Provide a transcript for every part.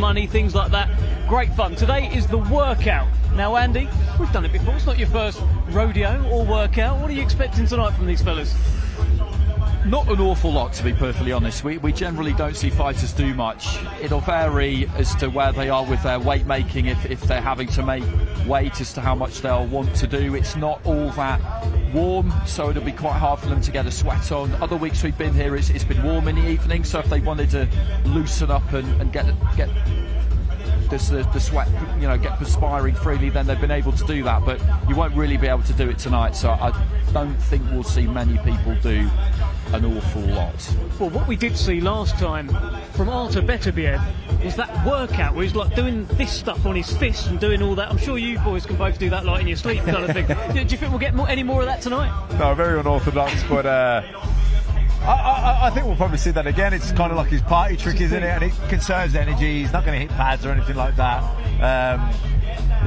money, things like that. Great fun. Today is the workout. Now, Andy, we've done it before. It's not your first rodeo or workout. What are you expecting tonight from these fellas? Not an awful lot, to be perfectly honest. We generally don't see fighters do much. It'll vary as to where they are with their weight making, if they're having to make weight, as to how much they'll want to do. It's not all that warm, so it'll be quite hard for them to get a sweat on. Other weeks we've been here, it's been warm in the evening, so if they wanted to loosen up and get the sweat, get perspiring freely, then they've been able to do that. But you won't really be able to do it tonight, so I don't think we'll see many people do an awful lot. Well, what we did see last time from Artur Beterbiev was that workout where he's like doing this stuff on his fist and doing all that. I'm sure you boys can both do that like in your sleep kind of thing. Do you think we'll get any more of that tonight? No, very unorthodox, but I think we'll probably see that again. It's kind of like his party trick, isn't it? And it conserves energy. He's not going to hit pads or anything like that.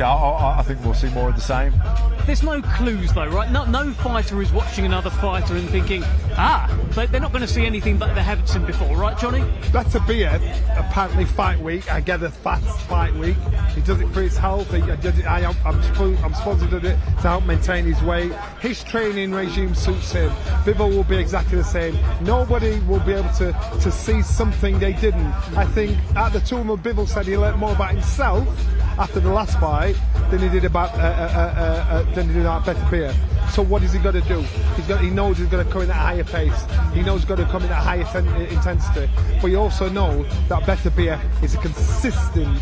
I think we'll see more of the same. There's no clues though, right? No fighter is watching another fighter and thinking, so they're not going to see anything that they haven't seen before, right, Johnny? Beterbiev, apparently fight week, I get a fast fight week. He does it for his health. I'm supposed to do it to help maintain his weight. His training regime suits him. Bivol will be exactly the same. Nobody will be able to see something they didn't. I think at the tournament, Bivol said he learned more about himself after the last fight than he did about Beterbiev. So what is he going to do? He knows he's going to come in at a higher pace. He knows he's going to come in at a higher intensity. But he also knows that Beterbiev is a consistent,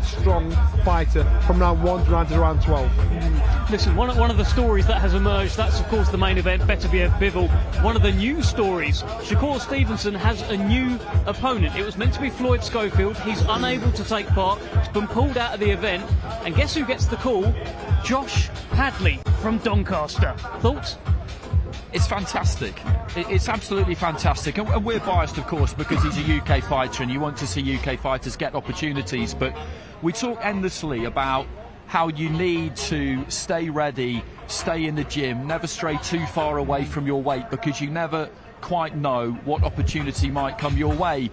strong fighter from round 1 to round 12. Listen, one of the stories that has emerged, that's of course the main event, Beterbiev-Bivol. One of the new stories, Shakur Stevenson has a new opponent. It was meant to be Floyd Schofield. He's unable to take part. He's been pulled out of the event. And guess who gets the call? Josh Hadley from Doncaster. Thoughts? It's fantastic. It's absolutely fantastic. And we're biased, of course, because he's a UK fighter and you want to see UK fighters get opportunities. But we talk endlessly about how you need to stay ready, stay in the gym, never stray too far away from your weight, because you never quite know what opportunity might come your way.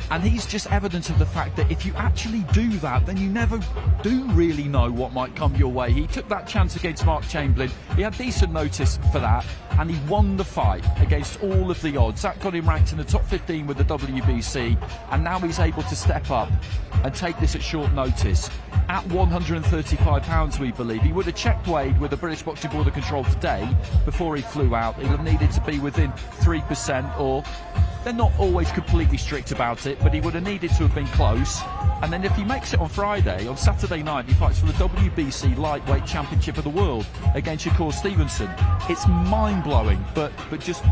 And he's just evidence of the fact that if you actually do that, then you never do really know what might come your way. He took that chance against Mark Chamberlain. He had decent notice for that, and he won the fight against all of the odds. That got him ranked in the top 15 with the WBC, and now he's able to step up and take this at short notice. At 135 pounds, we believe. He would have checked weighed with the British Boxing Board of Control today before he flew out. He'd have needed to be within 3%, or they're not always completely strict about it, but he would have needed to have been close. And then if he makes it on Friday, on Saturday night, he fights for the WBC Lightweight Championship of the World against Shakur Stevenson. It's mind-blowing, but just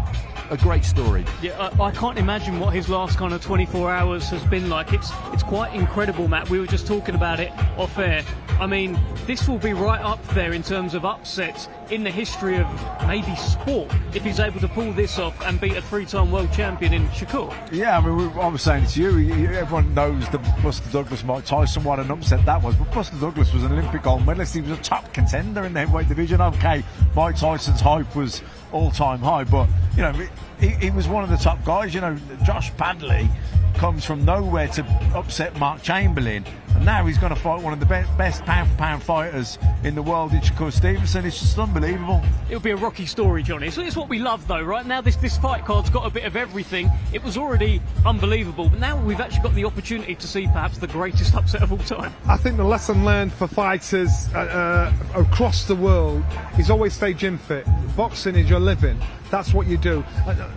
a great story. Yeah, I can't imagine what his last kind of 24 hours has been like. It's quite incredible, Matt. We were just talking about it off air. I mean, this will be right up there in terms of upsets in the history of maybe sport, if he's able to pull this off and beat a 3-time world champion in Shakur. Yeah, I mean, I was saying to you, everyone knows that Buster Douglas, Mike Tyson, what an upset that was, but Buster Douglas was an Olympic gold medalist. He was a top contender in the heavyweight division. Okay, Mike Tyson's hype was all-time high, but he was one of the top guys. Josh Hadley comes from nowhere to upset Mark Chamberlain, and now he's going to fight one of the best pound-for-pound fighters in the world in Shakur Stevenson. It's just unbelievable. It'll be a rocky story, Johnny. So it's what we love, though, right? Now this fight card's got a bit of everything. It was already unbelievable, but now we've actually got the opportunity to see perhaps the greatest upset of all time. I think the lesson learned for fighters across the world is always stay gym fit. Boxing is your living. That's what you do.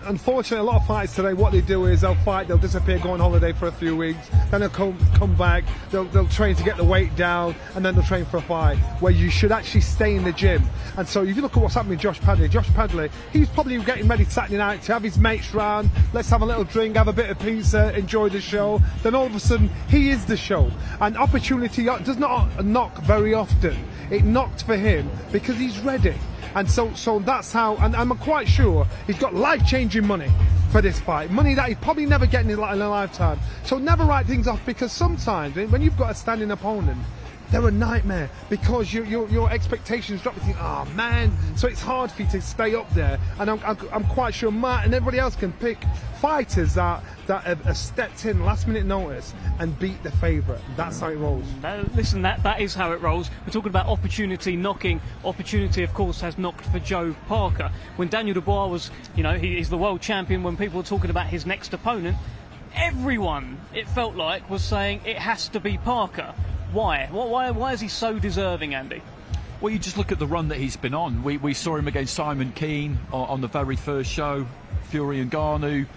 Unfortunately, a lot of fighters today, what they do is they'll fight, they'll disappear, go on holiday for a few weeks, then they'll come back, they'll train to get the weight down, and then they'll train for a fight, where you should actually stay in the gym. And so if you look at what's happening with Josh Hadley, he's probably getting ready Saturday night to have his mates round, let's have a little drink, have a bit of pizza, enjoy the show. Then all of a sudden, he is the show. And opportunity does not knock very often. It knocked for him because he's ready. And so that's how, and I'm quite sure he's got life-changing money for this fight. Money that he's probably never getting in a lifetime. So never write things off, because sometimes when you've got a standing opponent, they're a nightmare because your expectations drop. You think, oh man, so it's hard for you to stay up there. And I'm quite sure Matt and everybody else can pick fighters that have stepped in last minute notice and beat the favourite. That's how it rolls. Listen, that is how it rolls. We're talking about opportunity knocking. Opportunity, of course, has knocked for Joe Parker. When Daniel Dubois was, he's the world champion, when people were talking about his next opponent, everyone, it felt like, was saying it has to be Parker. Why? Why is he so deserving, Andy? Well, you just look at the run that he's been on. We saw him against Simon Keane on the very first show, Fury and Ngannou.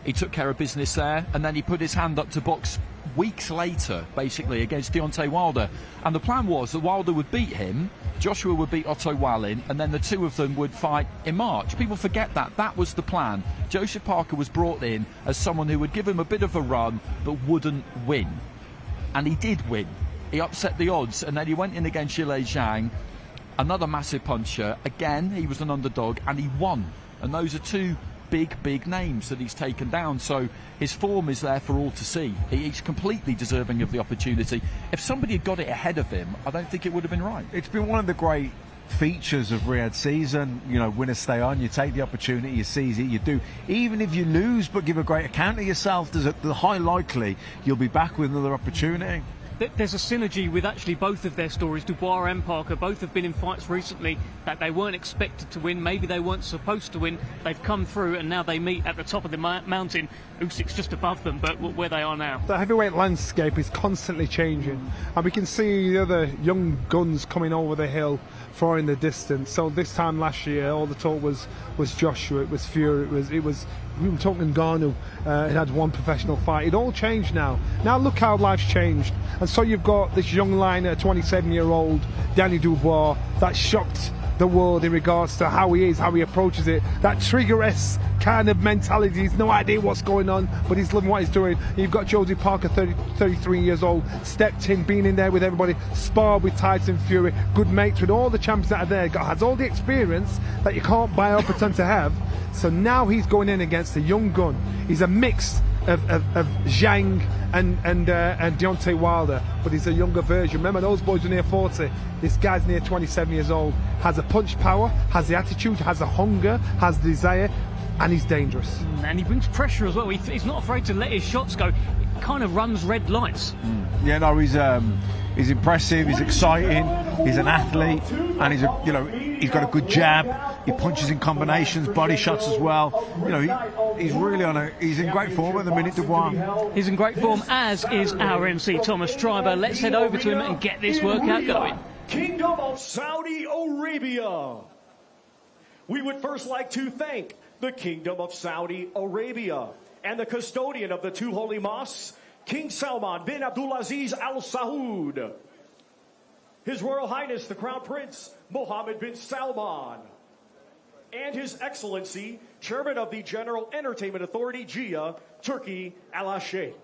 He took care of business there, and then he put his hand up to box weeks later, basically, against Deontay Wilder. And the plan was that Wilder would beat him, Joshua would beat Otto Wallin, and then the two of them would fight in March. People forget that. That was the plan. Joseph Parker was brought in as someone who would give him a bit of a run, but wouldn't win. And he did win. He upset the odds, and then he went in against Zhilei Zhang, another massive puncher. Again, he was an underdog, and he won. And those are two big names that he's taken down, so his form is there for all to see. He's completely deserving of the opportunity. If somebody had got it ahead of him, I don't think it would have been right. It's been one of the great features of Riyadh season. Winners stay on, you take the opportunity, you seize it, you do. Even if you lose but give a great account of yourself, there's the high likely you'll be back with another opportunity. There's a synergy with actually both of their stories. Dubois and Parker both have been in fights recently that they weren't expected to win. Maybe they weren't supposed to win. They've come through, and now they meet at the top of the mountain. Usyk's just above them, but where they are now. The heavyweight landscape is constantly changing, and we can see the other young guns coming over the hill, far in the distance. So this time last year, all the talk was Joshua, it was Fury, it was we were talking Ngannou. It had one professional fight. It all changed now. Now look how life's changed. And so you've got this young liner, 27-year-old Danny Dubois, that shocked the world in regards to how he is, how he approaches it. That trigger-esque kind of mentality. He's no idea what's going on, but he's loving what he's doing. You've got Josie Parker, 33 years old, stepped in, been in there with everybody, sparred with Tyson Fury, good mates with all the champions that are there, has all the experience that you can't buy or pretend to have. So now he's going in against a young gun. He's a mix of Zhang and Deontay Wilder, but he's a younger version. Remember, those boys are near 40. This guy's near 27 years old, has a punch power, has the attitude, has the hunger, has the desire, and he's dangerous. And he brings pressure as well. He's not afraid to let his shots go. It kind of runs red lights. Yeah, no, he's impressive, he's exciting, he's an athlete, and he's got a good jab. He punches in combinations, body shots as well. He's really he's in great form at the minute, Dubois. He's in great form, as is our MC Thomas Treiber. Let's head over to him and get this workout going. Kingdom of Saudi Arabia. We would first like to thank the Kingdom of Saudi Arabia and the custodian of the two holy mosques, King Salman bin Abdulaziz Al Saud, His Royal Highness the Crown Prince Mohammed bin Salman, and His Excellency Chairman of the General Entertainment Authority, Jia, Turkey Al-Sheikh.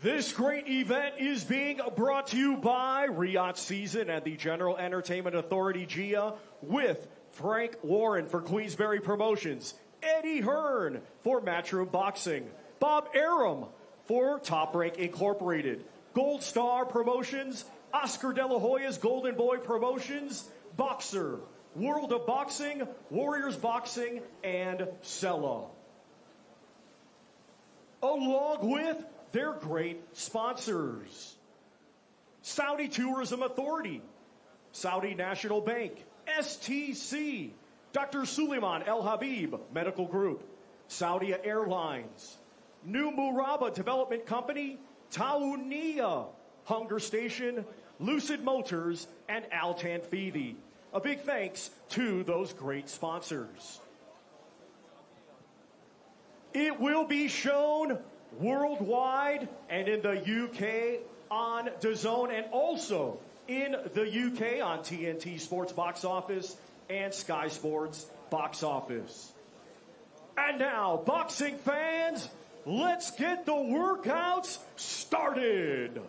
This great event is being brought to you by Riyadh Season and the General Entertainment Authority, Jia, with Frank Warren for Queensberry Promotions, Eddie Hearn for Matchroom Boxing, Bob Arum for Top Rank Incorporated, Gold Star Promotions, Oscar De La Hoya's Golden Boy Promotions, Boxer, World of Boxing, Warriors Boxing, and Sella. Along with their great sponsors: Saudi Tourism Authority, Saudi National Bank, STC, Dr. Suleiman El Habib Medical Group, Saudi Airlines, New Muraba Development Company, Tauniya, Hunger Station, Lucid Motors, and Al Tanfidi. A big thanks to those great sponsors. It will be shown worldwide and in the UK on DAZN, and also in the UK on TNT Sports Box Office and Sky Sports Box Office. And now, boxing fans, let's get the workouts started.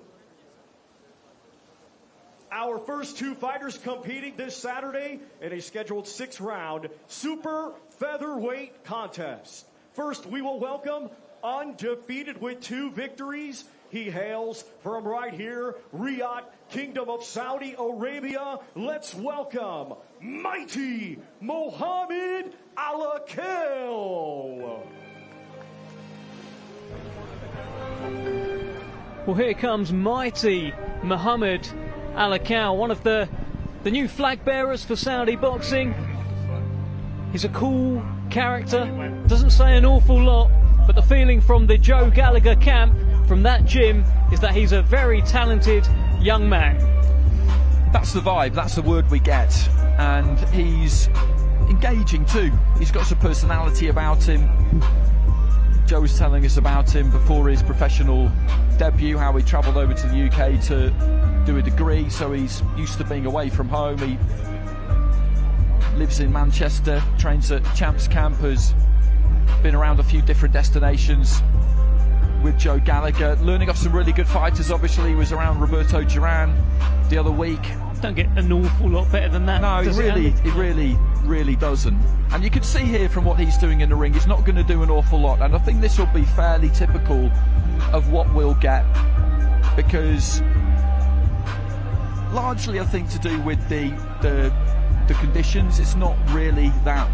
Our first two fighters competing this Saturday in a scheduled 6-round super featherweight contest. First, we will welcome, undefeated with 2 victories, He hails from right here, Riyadh, Kingdom of Saudi Arabia. Let's welcome mighty Mohammed Alakel. Well, here comes mighty Mohammed Alakel, one of the new flag bearers for Saudi boxing. He's a cool character, doesn't say an awful lot, but the feeling from the Joe Gallagher camp, from that gym, is that he's a very talented young man. That's the vibe, that's the word we get, and he's engaging too. He's got some personality about him. Joe was telling us about him before his professional debut, how he travelled over to the UK to do a degree, so he's used to being away from home. He lives in Manchester, trains at Champs Camp, has been around a few different destinations with Joe Gallagher, learning off some really good fighters. Obviously, he was around Roberto Duran the other week. Don't get an awful lot better than that. No, it really doesn't. And you can see here from what he's doing in the ring, he's not going to do an awful lot. And I think this will be fairly typical of what we'll get, because largely I think to do with the conditions. It's not really that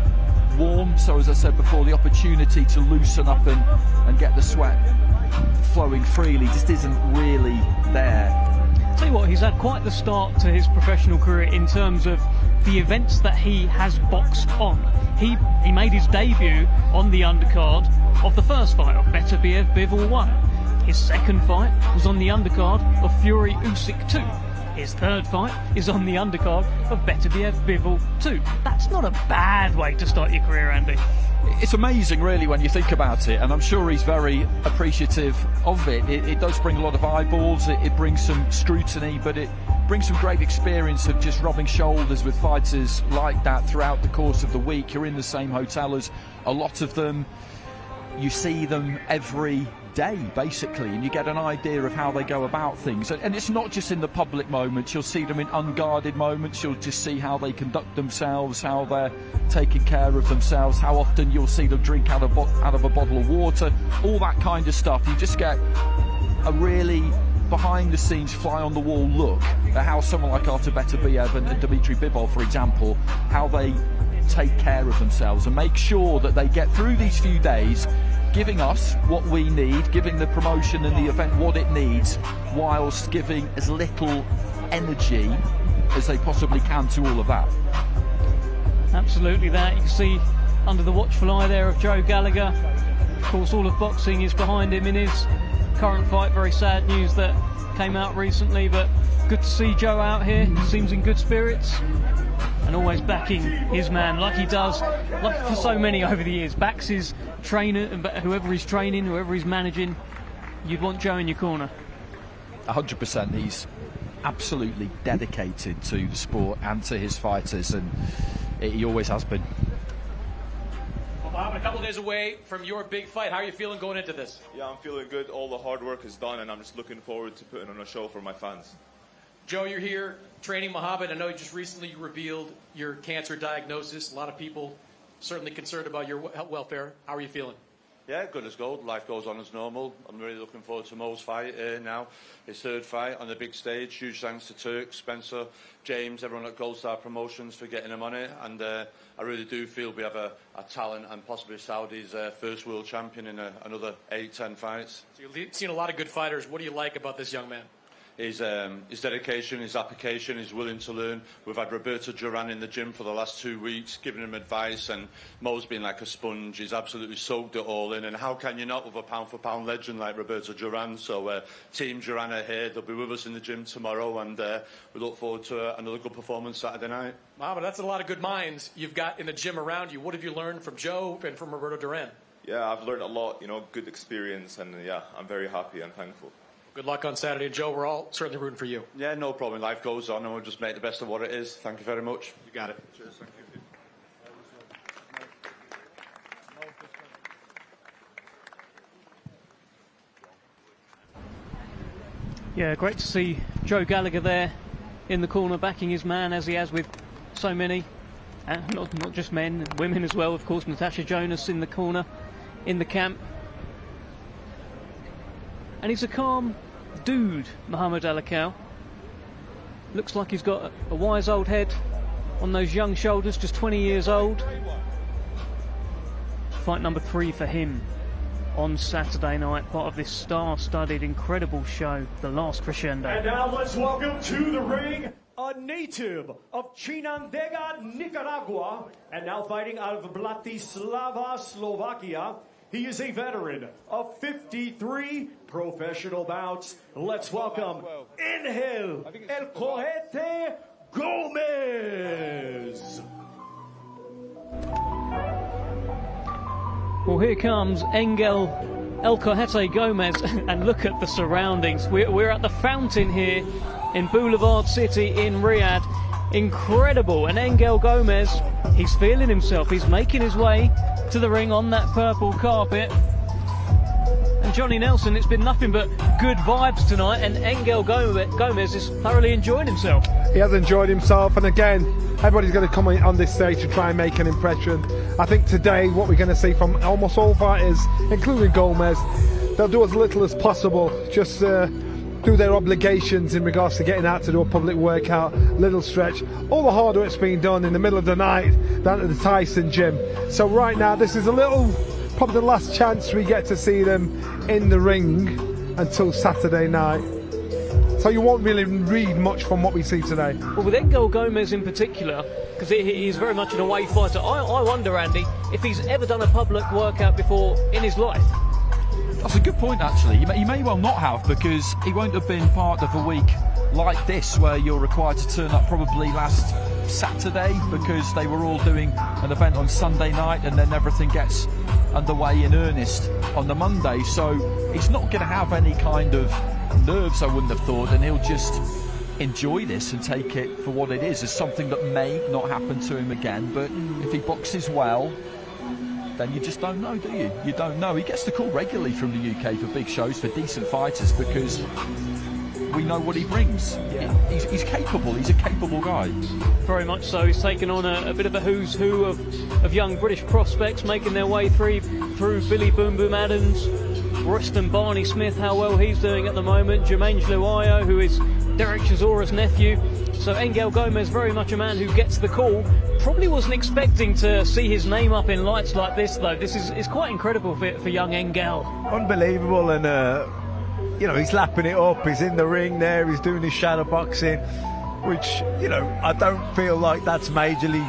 warm, so as I said before, the opportunity to loosen up and get the sweat flowing freely just isn't really there. Tell you what, he's had quite the start to his professional career in terms of the events that he has boxed on. He made his debut on the undercard of the first fight of Beterbiev Bivol 1. His second fight was on the undercard of Fury Usyk 2. His third fight is on the undercard of Beterbiev Bivol 2. That's not a bad way to start your career, Andy. It's amazing, really, when you think about it, and I'm sure he's very appreciative of it. It does bring a lot of eyeballs, it brings some scrutiny, but it brings some great experience of just rubbing shoulders with fighters like that throughout the course of the week. You're in the same hotel as a lot of them. You see them every day, basically, and you get an idea of how they go about things. And it's not just in the public moments. You'll see them in unguarded moments. You'll just see how they conduct themselves, how they're taking care of themselves, how often you'll see them drink out of a bottle of water, all that kind of stuff. You just get a really behind-the-scenes, fly-on-the-wall look at how someone like Artur Beterbiev and Dmitry Bivol, for example, how they take care of themselves and make sure that they get through these few days, giving us what we need, giving the promotion and the event what it needs, whilst giving as little energy as they possibly can to all of that. Absolutely that. You can see under the watchful eye there of Joe Gallagher. Of course, all of boxing is behind him in his current fight. Very sad news that came out recently, but good to see Joe out here. Seems in good spirits and always backing his man, like he does, like for so many over the years. Backs his trainer, whoever he's training, whoever he's managing. You'd want Joe in your corner. 100%. He's absolutely dedicated to the sport and to his fighters, and he always has been. Well, Bob, a couple days away from your big fight. How are you feeling going into this? Yeah, I'm feeling good. All the hard work is done, and I'm just looking forward to putting on a show for my fans. Joe, you're here training Mohammed. I know you just recently revealed your cancer diagnosis. A lot of people certainly concerned about your welfare. How are you feeling? Yeah, good as gold. Life goes on as normal. I'm really looking forward to Mo's fight now. His third fight on the big stage. Huge thanks to Turk, Spencer, James, everyone at Gold Star Promotions for getting him on it. And I really do feel we have a talent and possibly Saudi's first world champion in another 8-10 fights. So you've seen a lot of good fighters. What do you like about this young man? His dedication, his application, he's willing to learn. We've had Roberto Duran in the gym for the last 2 weeks, giving him advice, and Mo's been like a sponge. He's absolutely soaked it all in, and how can you not with a pound-for-pound legend like Roberto Duran? So Team Duran are here. They'll be with us in the gym tomorrow, and we look forward to another good performance Saturday night. Mohammed, that's a lot of good minds you've got in the gym around you. What have you learned from Joe and from Roberto Duran? Yeah, I've learned a lot, good experience, and yeah, I'm very happy and thankful. Good luck on Saturday, and Joe, we're all certainly rooting for you. Yeah, no problem. Life goes on, and we'll just make the best of what it is. Thank you very much. You got it. Cheers, thank you. Yeah, great to see Joe Gallagher there in the corner, backing his man, as he has with so many, and not just men, women as well, of course. Natasha Jonas in the corner, in the camp. And he's a calm dude, Mohammed Alakel. Looks like he's got a wise old head on those young shoulders, just 20 years old. Fight number 3 for him on Saturday night, part of this star-studded, incredible show, The Last Crescendo. And now let's welcome to the ring a native of Chinandega, Nicaragua, and now fighting out of Bratislava, Slovakia. He is a veteran of 53 professional bouts. Let's welcome Engel El Cohete Gomez. Well, here comes Engel El Cohete Gomez, and look at the surroundings. We're at the fountain here in Boulevard City in Riyadh. Incredible. And Engel Gomez, he's feeling himself. He's making his way to the ring on that purple carpet. And Johnny Nelson, it's been nothing but good vibes tonight, and Engel Gomez is thoroughly enjoying himself. He has enjoyed himself, and again, everybody's going to come on this stage to try and make an impression. I think today what we're going to see from almost all fighters, including Gomez, they'll do as little as possible, just do their obligations in regards to getting out to do a public workout, little stretch. All the hard work's being done in the middle of the night down at the Tyson gym. So right now, this is probably the last chance we get to see them in the ring until Saturday night. So you won't really read much from what we see today. Well, with Engel Gomez in particular, because he's very much an away fighter, I wonder, Andy, if he's ever done a public workout before in his life. That's a good point, actually. He may well not have, because he won't have been part of a week like this where you're required to turn up probably last Saturday, because they were all doing an event on Sunday night and then everything gets underway in earnest on the Monday. So he's not going to have any kind of nerves, I wouldn't have thought, and he'll just enjoy this and take it for what it is, as something that may not happen to him again. But if he boxes well, then you just don't know, do you? You don't know. He gets the call regularly from the UK for big shows, for decent fighters, because we know what he brings. Yeah. He's capable. He's a capable guy. Very much so. He's taken on a bit of a who's who of young British prospects, making their way through Billy Boom Boom Adams, Ruston Barney Smith, how well he's doing at the moment, Jermaine Jluayo, who is Derek Chisora's nephew. So Engel Gomez, very much a man who gets the call. Probably wasn't expecting to see his name up in lights like this, though. This is quite incredible for young Engel. Unbelievable, and you know, he's lapping it up. He's in the ring there. He's doing his shadow boxing, which, you know, I don't feel like that's majorly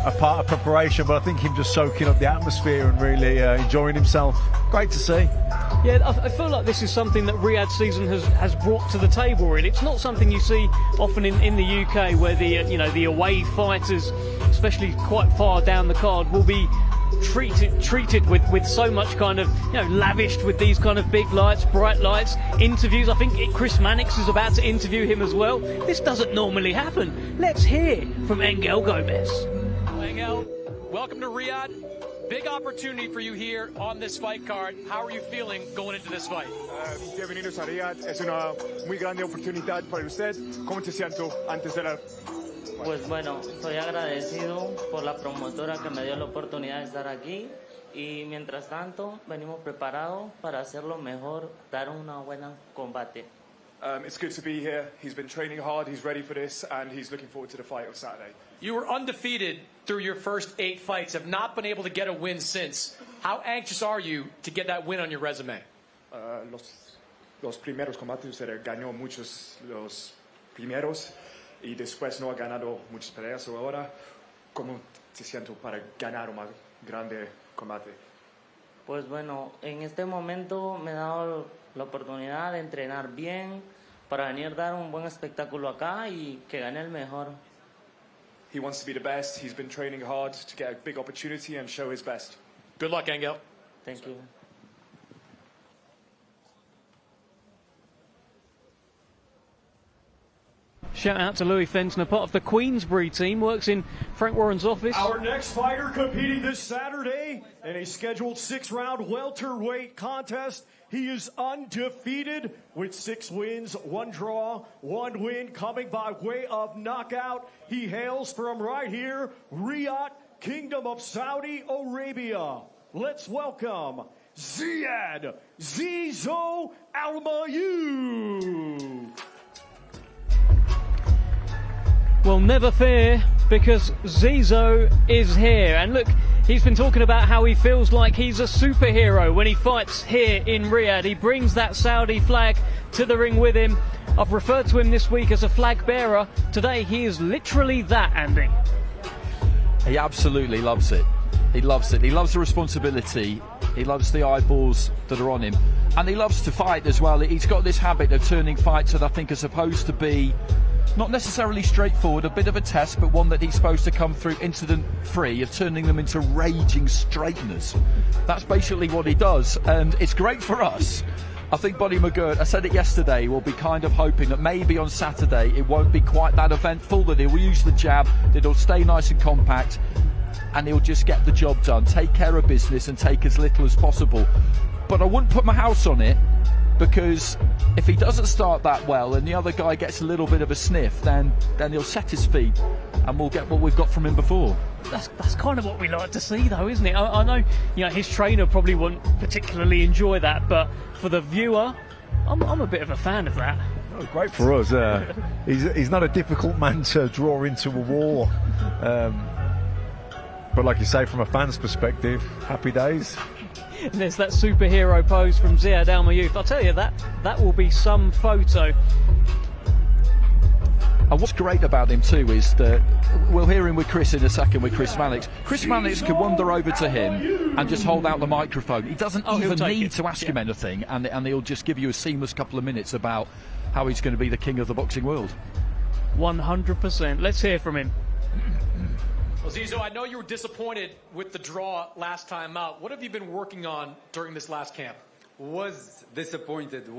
a part of preparation, but I think him just soaking up the atmosphere and really enjoying himself. Great to see. Yeah, I feel like this is something that Riyadh season has brought to the table, really. It's not something you see often in the UK, where the away fighters, especially quite far down the card, will be treated with so much kind of, lavished with these kind of big lights, bright lights, interviews. I think Chris Mannix is about to interview him as well. This doesn't normally happen. Let's hear from Engel Gomez. Engel, welcome to Riyadh. Big opportunity for you here on this fight card. How are you feeling going into this fight? Bienvenidos a Riyadh. Es una muy grande oportunidad para usted. ¿Cómo te siento antes de la... Pues bueno, estoy agradecido por la promotora que me dio la oportunidad de estar aquí, y mientras tanto venimos preparados para hacerlo mejor, dar una buena combate. It's good to be here. He's been training hard, he's ready for this, and he's looking forward to the fight on Saturday. You were undefeated through your first 8 fights, have not been able to get a win since. How anxious are you to get that win on your resume? Los primeros combates usted ganó muchos los primeros y después no ha ganado muchas peleas. Ahora, ¿cómo te siento para ganar un más grande combate? Pues bueno, en este momento me he dado la oportunidad de entrenar bien para venir a dar un buen espectáculo acá y que gane el mejor. He wants to be the best. He's been training hard to get a big opportunity and show his best. Good luck, Engel. Thank you. Shout out to Louis Fentner, part of the Queensbury team, works in Frank Warren's office. Our next fighter competing this Saturday in a scheduled 6-round welterweight contest. He is undefeated with 6 wins, 1 draw, 1 win, coming by way of knockout. He hails from right here, Riyadh, Kingdom of Saudi Arabia. Let's welcome Ziyad Almaayouf. Well, never fear, because Zizo is here. And look, he's been talking about how he feels like he's a superhero when he fights here in Riyadh. He brings that Saudi flag to the ring with him. I've referred to him this week as a flag bearer. Today, he is literally that, Andy. He absolutely loves it. He loves it. He loves the responsibility. He loves the eyeballs that are on him. And he loves to fight as well. He's got this habit of turning fights that I think are supposed to be not necessarily straightforward, a bit of a test, but one that he's supposed to come through incident-free, of turning them into raging straighteners. That's basically what he does, and it's great for us. I think Buddy McGirt, I said it yesterday, will be kind of hoping that maybe on Saturday it won't be quite that eventful, that he'll use the jab, that he'll stay nice and compact, and he'll just get the job done, take care of business and take as little as possible. But I wouldn't put my house on it, because if he doesn't start that well and the other guy gets a little bit of a sniff, then he'll set his feet and we'll get what we've got from him before. That's kind of what we like to see, though, isn't it? I know, his trainer probably won't particularly enjoy that, but for the viewer, I'm a bit of a fan of that. Oh, great for us. He's not a difficult man to draw into a war. But like you say, from a fan's perspective, happy days. And there's that superhero pose from Ziyad Almaayouf. I'll tell you, that will be some photo. And what's great about him too is that we'll hear him with Chris in a second, with Chris Mannix. Chris Mannix could wander over to him and just hold out the microphone. He doesn't even need to ask him anything, and he'll just give you a seamless couple of minutes about how he's going to be the king of the boxing world. 100%. Let's hear from him. Well, Zizo, I know you were disappointed with the draw last time out. What have you been working on during this last camp? Was disappointed.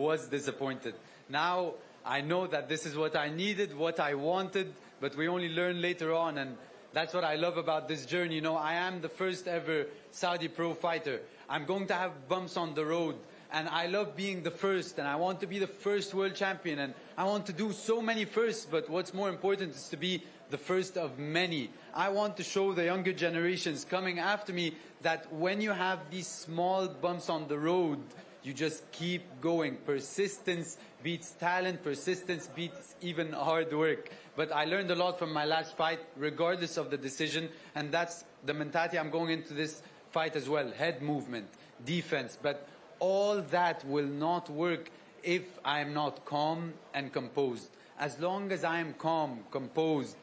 Now I know that this is what I needed, what I wanted, but we only learn later on, and that's what I love about this journey. I am the first ever Saudi pro fighter. I'm going to have bumps on the road, and I love being the first, and I want to be the first world champion, and I want to do so many firsts, but what's more important is to be the first of many. I want to show the younger generations coming after me that when you have these small bumps on the road, you just keep going. Persistence beats talent, persistence beats even hard work. But I learned a lot from my last fight, regardless of the decision, and that's the mentality I'm going into this fight as well. Head movement, defense, but all that will not work if I'm not calm and composed. As long as I am calm, composed,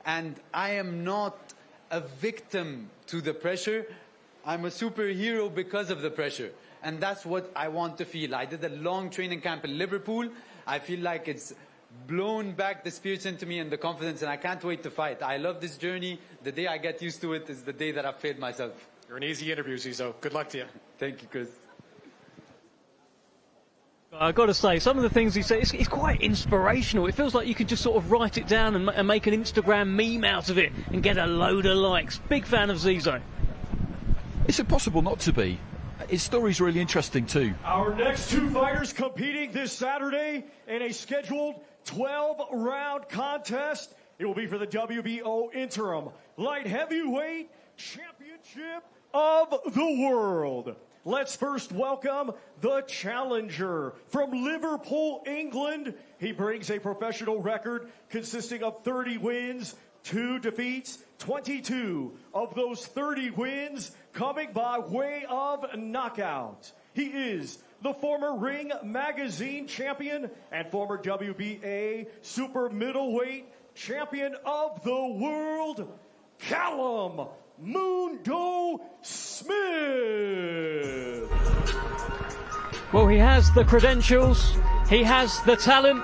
and I am not a victim to the pressure, I'm a superhero because of the pressure. And that's what I want to feel. I did a long training camp in Liverpool. I feel like it's blown back the spirits into me and the confidence, and I can't wait to fight. I love this journey. The day I get used to it is the day that I've failed myself. You're an easy interview, Zizo. Good luck to you. Thank you, Chris. I've got to say, some of the things he says, it's quite inspirational. It feels like you could just sort of write it down and make an Instagram meme out of it and get a load of likes. Big fan of Zizo. It's impossible not to be. His story's really interesting too. Our next two fighters competing this Saturday in a scheduled 12-round contest. It will be for the WBO Interim Light Heavyweight Championship of the World. Let's first welcome the challenger from Liverpool, England. He brings a professional record consisting of 30 wins, 2 defeats, 22 of those 30 wins coming by way of knockout. He is the former Ring Magazine champion and former WBA super middleweight champion of the world, Callum Smith. Well, he has the credentials, he has the talent,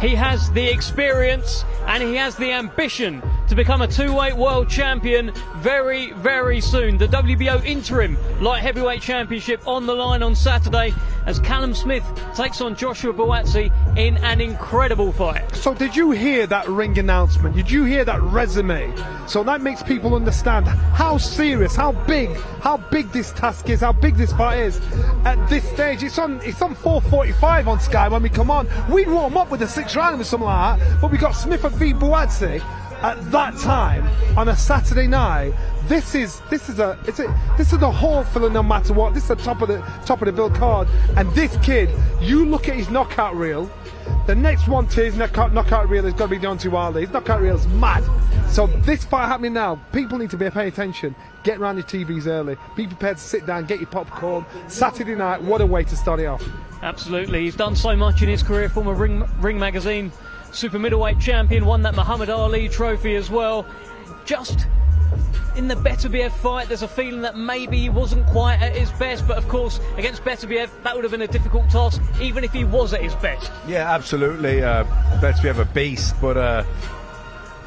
he has the experience, and he has the ambition to become a two-weight world champion very, very soon. The WBO Interim Light Heavyweight Championship on the line on Saturday as Callum Smith takes on Joshua Buatsi in an incredible fight. So did you hear that ring announcement? Did you hear that resume? So that makes people understand how serious, how big this task is, how big this fight is. At this stage, it's on 4:45 on Sky when we come on. We warm up with a 6th round or something like that, but we got Smith v Buatsi. at that time on a Saturday night, this is the whole filler no matter what. This is the top of the bill card. And this kid, you look at his knockout reel. The next one to his knockout reel is going to be Deontay Wilder. His knockout reel is mad. So this fight happening now, people need to be paying attention. Get around your TVs early. Be prepared to sit down, get your popcorn. Saturday night, what a way to start it off. Absolutely. He's done so much in his career. Former Ring Magazine super middleweight champion, won that Muhammad Ali trophy as well. Just in the Beterbiev fight, there's a feeling that maybe he wasn't quite at his best, but of course against Beterbiev that would have been a difficult task even if he was at his best. Yeah, absolutely. Beterbiev a beast, but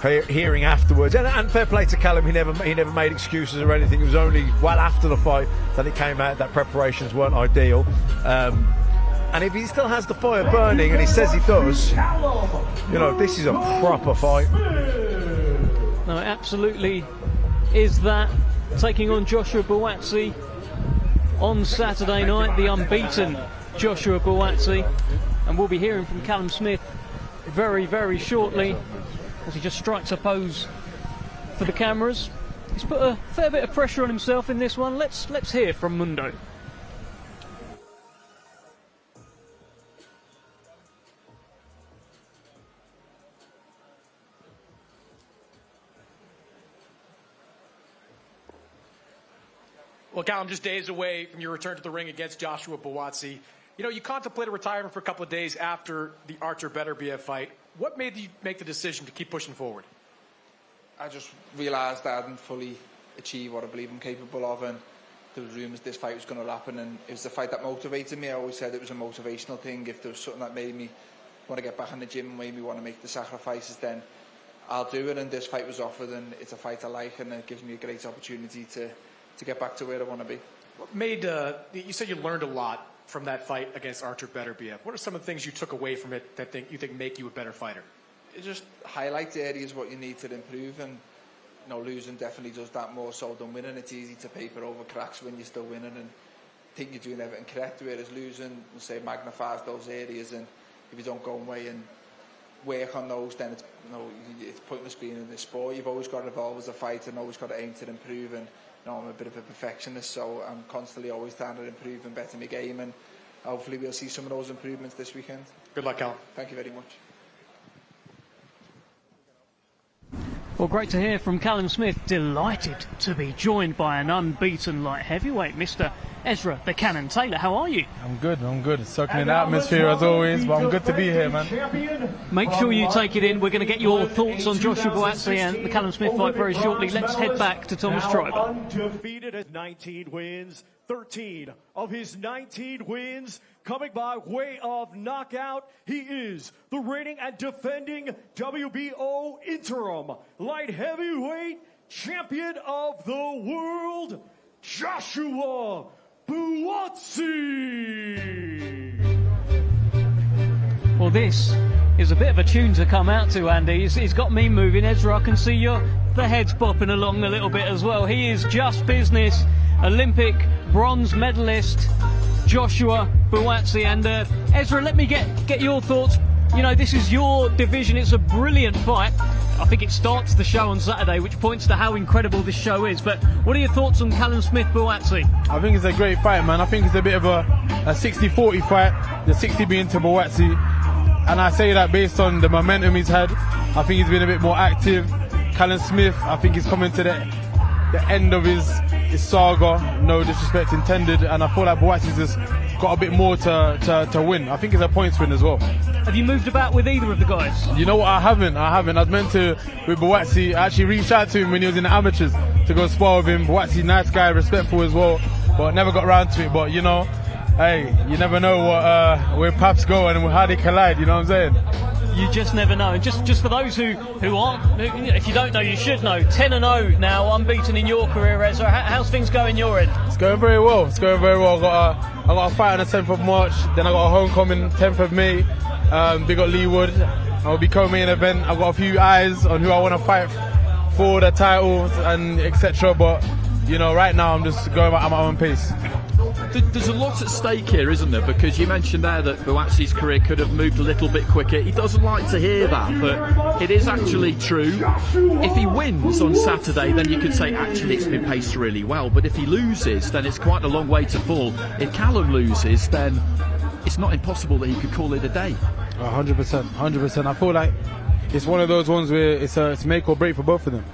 hearing afterwards, and fair play to Callum, he never made excuses or anything. It was only well after the fight that it came out that preparations weren't ideal. And if he still has the fire burning, and he says he does, you know, this is a proper fight. No, it absolutely is that. Taking on Joshua Buatsi on Saturday night, the unbeaten Joshua Buatsi. And we'll be hearing from Callum Smith very, very shortly as he just strikes a pose for the cameras. He's put a fair bit of pressure on himself in this one. Let's hear from Mundo. Well, Callum, just days away from your return to the ring against Joshua Buatsi. You know, you contemplated retirement for a couple of days after the Artur Beterbiev fight. What made you make the decision to keep pushing forward? I just realised I hadn't fully achieved what I believe I'm capable of, and there was rumours this fight was going to happen, and it was the fight that motivated me. I always said it was a motivational thing. If there was something that made me want to get back in the gym and made me want to make the sacrifices, then I'll do it. And this fight was offered, and it's a fight I like, and it gives me a great opportunity to get back to where I want to be. What made, you said you learned a lot from that fight against Artur Beterbiev. What are some of the things you took away from it that you think make you a better fighter? It just highlights areas what you need to improve, and you know, losing definitely does that more so than winning. It's easy to paper over cracks when you're still winning and think you're doing everything correct, whereas losing, say, magnifies those areas, and if you don't go away and work on those, then it's, you know, it's pointless being in this sport. You've always got to evolve as a fighter and always got to aim to improve, and you know, I'm a bit of a perfectionist, so I'm constantly always trying to improve and better my game, and hopefully we'll see some of those improvements this weekend. Good luck, Callum. Thank you very much. Well, great to hear from Callum Smith. Delighted to be joined by an unbeaten light heavyweight, Mr. Ezra the Cannon Taylor. How are you? I'm good. It's sucking in the atmosphere as always, but I'm good to be here, man. Make sure you take it in. We're going to get your thoughts on Joshua Buatsi and the Callum Smith fight very shortly. Let's head back to Thomas Tribe. Undefeated at 19 wins, 13 of his 19 wins coming by way of knockout. He is the reigning and defending WBO interim light heavyweight champion of the world, Joshua Buatsi. Well, this is a bit of a tune to come out to, Andy. He's got me moving. Ezra, I can see the head's bopping along a little bit as well. He is just business. Olympic bronze medalist Joshua Buatsi. And Ezra, let me get your thoughts. You know, this is your division. It's a brilliant fight. I think it starts the show on Saturday, which points to how incredible this show is. But what are your thoughts on Callum Smith Buatsi? I think it's a great fight, man. I think it's a bit of a 60-40 fight, the 60 being to Buatsi. And I say that based on the momentum he's had. I think he's been a bit more active. Callum Smith, I think he's coming to the end of his saga, no disrespect intended, and I feel like Buatsi's just got a bit more to win. I think it's a points win as well. Have you moved about with either of the guys? You know what, I haven't. I was meant to with Buatsi. I actually reached out to him when he was in the amateurs to go spar with him. Buatsi's nice guy, respectful as well, but never got around to it. But you know, hey, you never know where paths go and how they collide, you know what I'm saying? You just never know. And just for those who aren't, if you don't know, you should know. 10-0 now, unbeaten in your career, Ezra. How's things going your end? It's going very well. I got a fight on the 10th of March. Then I got a homecoming 10th of May. Big up Leewood. I'll be co-main event. I've got a few eyes on who I want to fight for the titles and etc. But you know, right now I'm just going at my own pace. There's a lot at stake here, isn't there? Because you mentioned there that Buatsi's career could have moved a little bit quicker. He doesn't like to hear that, but it is actually true. If he wins on Saturday, then you could say, actually, it's been paced really well. But if he loses, then it's quite a long way to fall. If Callum loses, then it's not impossible that he could call it a day. 100%, 100%. I feel like it's one of those ones where it's make or break for both of them.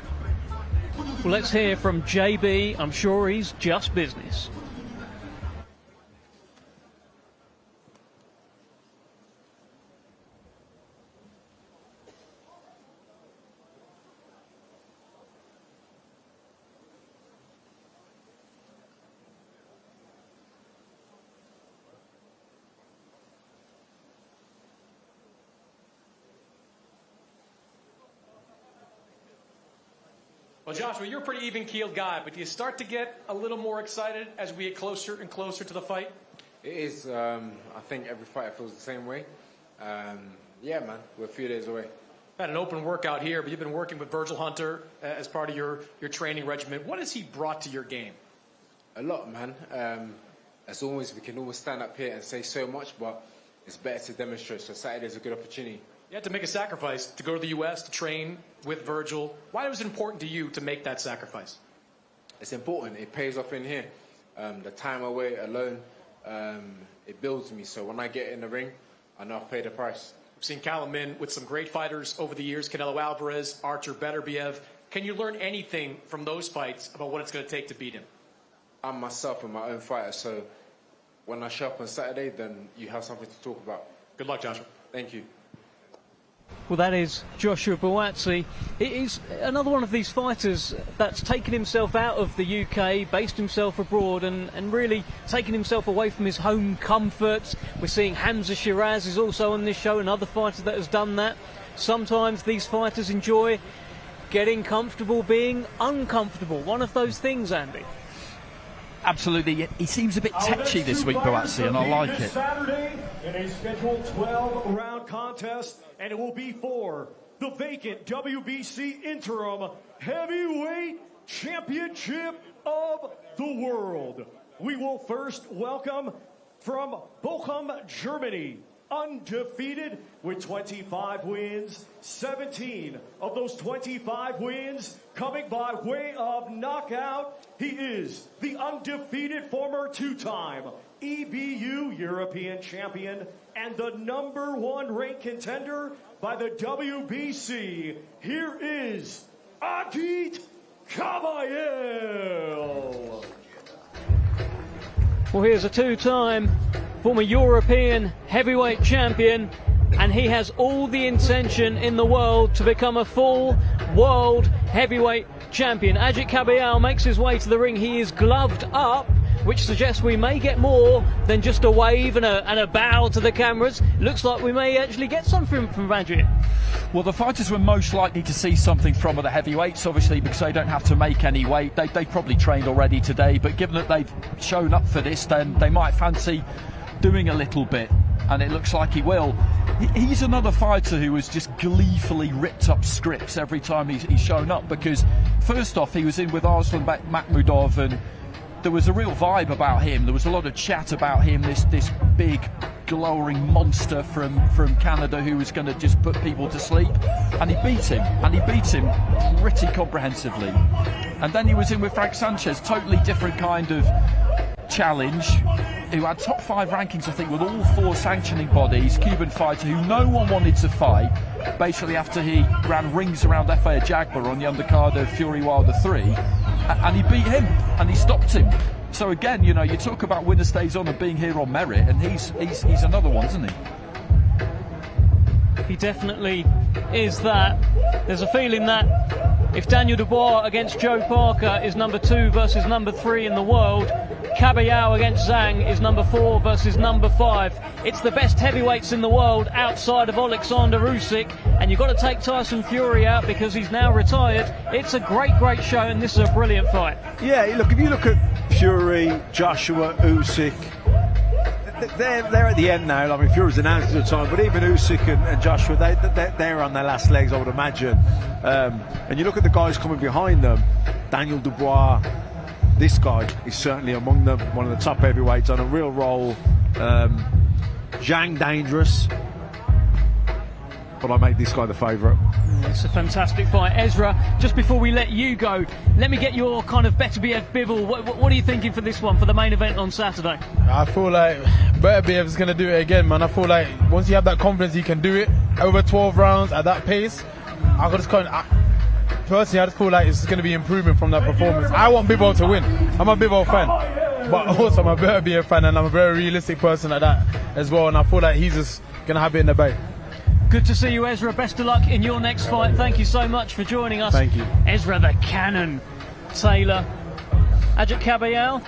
Well, let's hear from JB. I'm sure he's just business. Well, Joshua, you're a pretty even-keeled guy, but do you start to get a little more excited as we get closer and closer to the fight? It is. I think every fighter feels the same way. Yeah, man, we're a few days away. Had an open workout here, but you've been working with Vergil Hunter as part of your training regimen. What has he brought to your game? A lot, man. As always, we can always stand up here and say so much, but it's better to demonstrate. So Saturday's a good opportunity. You had to make a sacrifice to go to the U.S. to train with Vergil. Why was it important to you to make that sacrifice? It's important. It pays off in here. The time away alone, it builds me. So when I get in the ring, I know I've paid the price. We've seen Callum in with some great fighters over the years, Canelo Alvarez, Artur Beterbiev. Can you learn anything from those fights about what it's going to take to beat him? I'm myself and my own fighter, so when I show up on Saturday, then you have something to talk about. Good luck, Joshua. Thank you. Well, that is Joshua Buatsi. It is another one of these fighters that's taken himself out of the UK, based himself abroad, and really taken himself away from his home comforts. We're seeing Hamzah Sheeraz is also on this show, another fighter that has done that. Sometimes these fighters enjoy getting comfortable being uncomfortable. One of those things, Andy. Absolutely. He seems a bit tetchy this week, Buatsi, and I like it. Saturday in a scheduled 12-round contest, and it will be for the vacant WBC Interim Heavyweight Championship of the World. We will first welcome from Bochum, Germany, undefeated with 25 wins, 17 of those 25 wins coming by way of knockout. He is the undefeated former two-time EBU European champion and the #1 ranked contender by the WBC. Here is Agit Kabayel. Well, here's a two-time former European heavyweight champion, and he has all the intention in the world to become a full world heavyweight champion. Agit Kabayel makes his way to the ring. He is gloved up, which suggests we may get more than just a wave and a bow to the cameras. Looks like we may actually get something from Agit. Well, the fighters were most likely to see something from the heavyweights, obviously, because they don't have to make any weight. They probably trained already today, but given that they've shown up for this, then they might fancy doing a little bit, and it looks like he will. He's another fighter who has just gleefully ripped up scripts every time he's shown up, because first off, he was in with Arslan Makhmudov, and there was a real vibe about him. There was a lot of chat about him, this big glowering monster from Canada who was going to just put people to sleep, and he beat him pretty comprehensively. And then he was in with Frank Sanchez, totally different kind of challenge, who had top 5 rankings, I think, with all 4 sanctioning bodies. Cuban fighter who no one wanted to fight, basically after he ran rings around F.A. Jagba on the undercard of Fury Wilder 3, and he beat him and he stopped him. So again, you know, you talk about winner stays on and being here on merit, and he's another one, isn't he? He definitely is that. There's a feeling that if Daniel Dubois against Joe Parker is #2 versus #3 in the world, Kabayel against Zhang is #4 versus #5. It's the best heavyweights in the world outside of Alexander Usyk, and you've got to take Tyson Fury out because he's now retired. It's a great show, and this is a brilliant fight. Yeah, look, if you look at Fury, Joshua, Usyk, they're at the end now. I mean, Fury's announced at the time, but even Usyk and Joshua, they're on their last legs, I would imagine. And you look at the guys coming behind them, Daniel Dubois, this guy is certainly among them, one of the top heavyweights on a real roll. Zhang dangerous, but I make this guy the favourite. It's a fantastic fight. Ezra, just before we let you go, let me get your kind of Beterbiev Bivol. What are you thinking for this one, for the main event on Saturday? I feel like Beterbiev is going to do it again, man. I feel like once you have that confidence, you can do it over 12 rounds at that pace. Personally, I just feel like it's going to be improvement from that performance. I want Bivol to win. I'm a Bivol fan, but also I'm a Beterbiev fan, and I'm a very realistic person at that as well. And I feel like he's just going to have it in the bag. Good to see you, Ezra. Best of luck in your next fight. Thank you so much for joining us. Thank you. Ezra the Cannon Taylor. Agit Kabayel.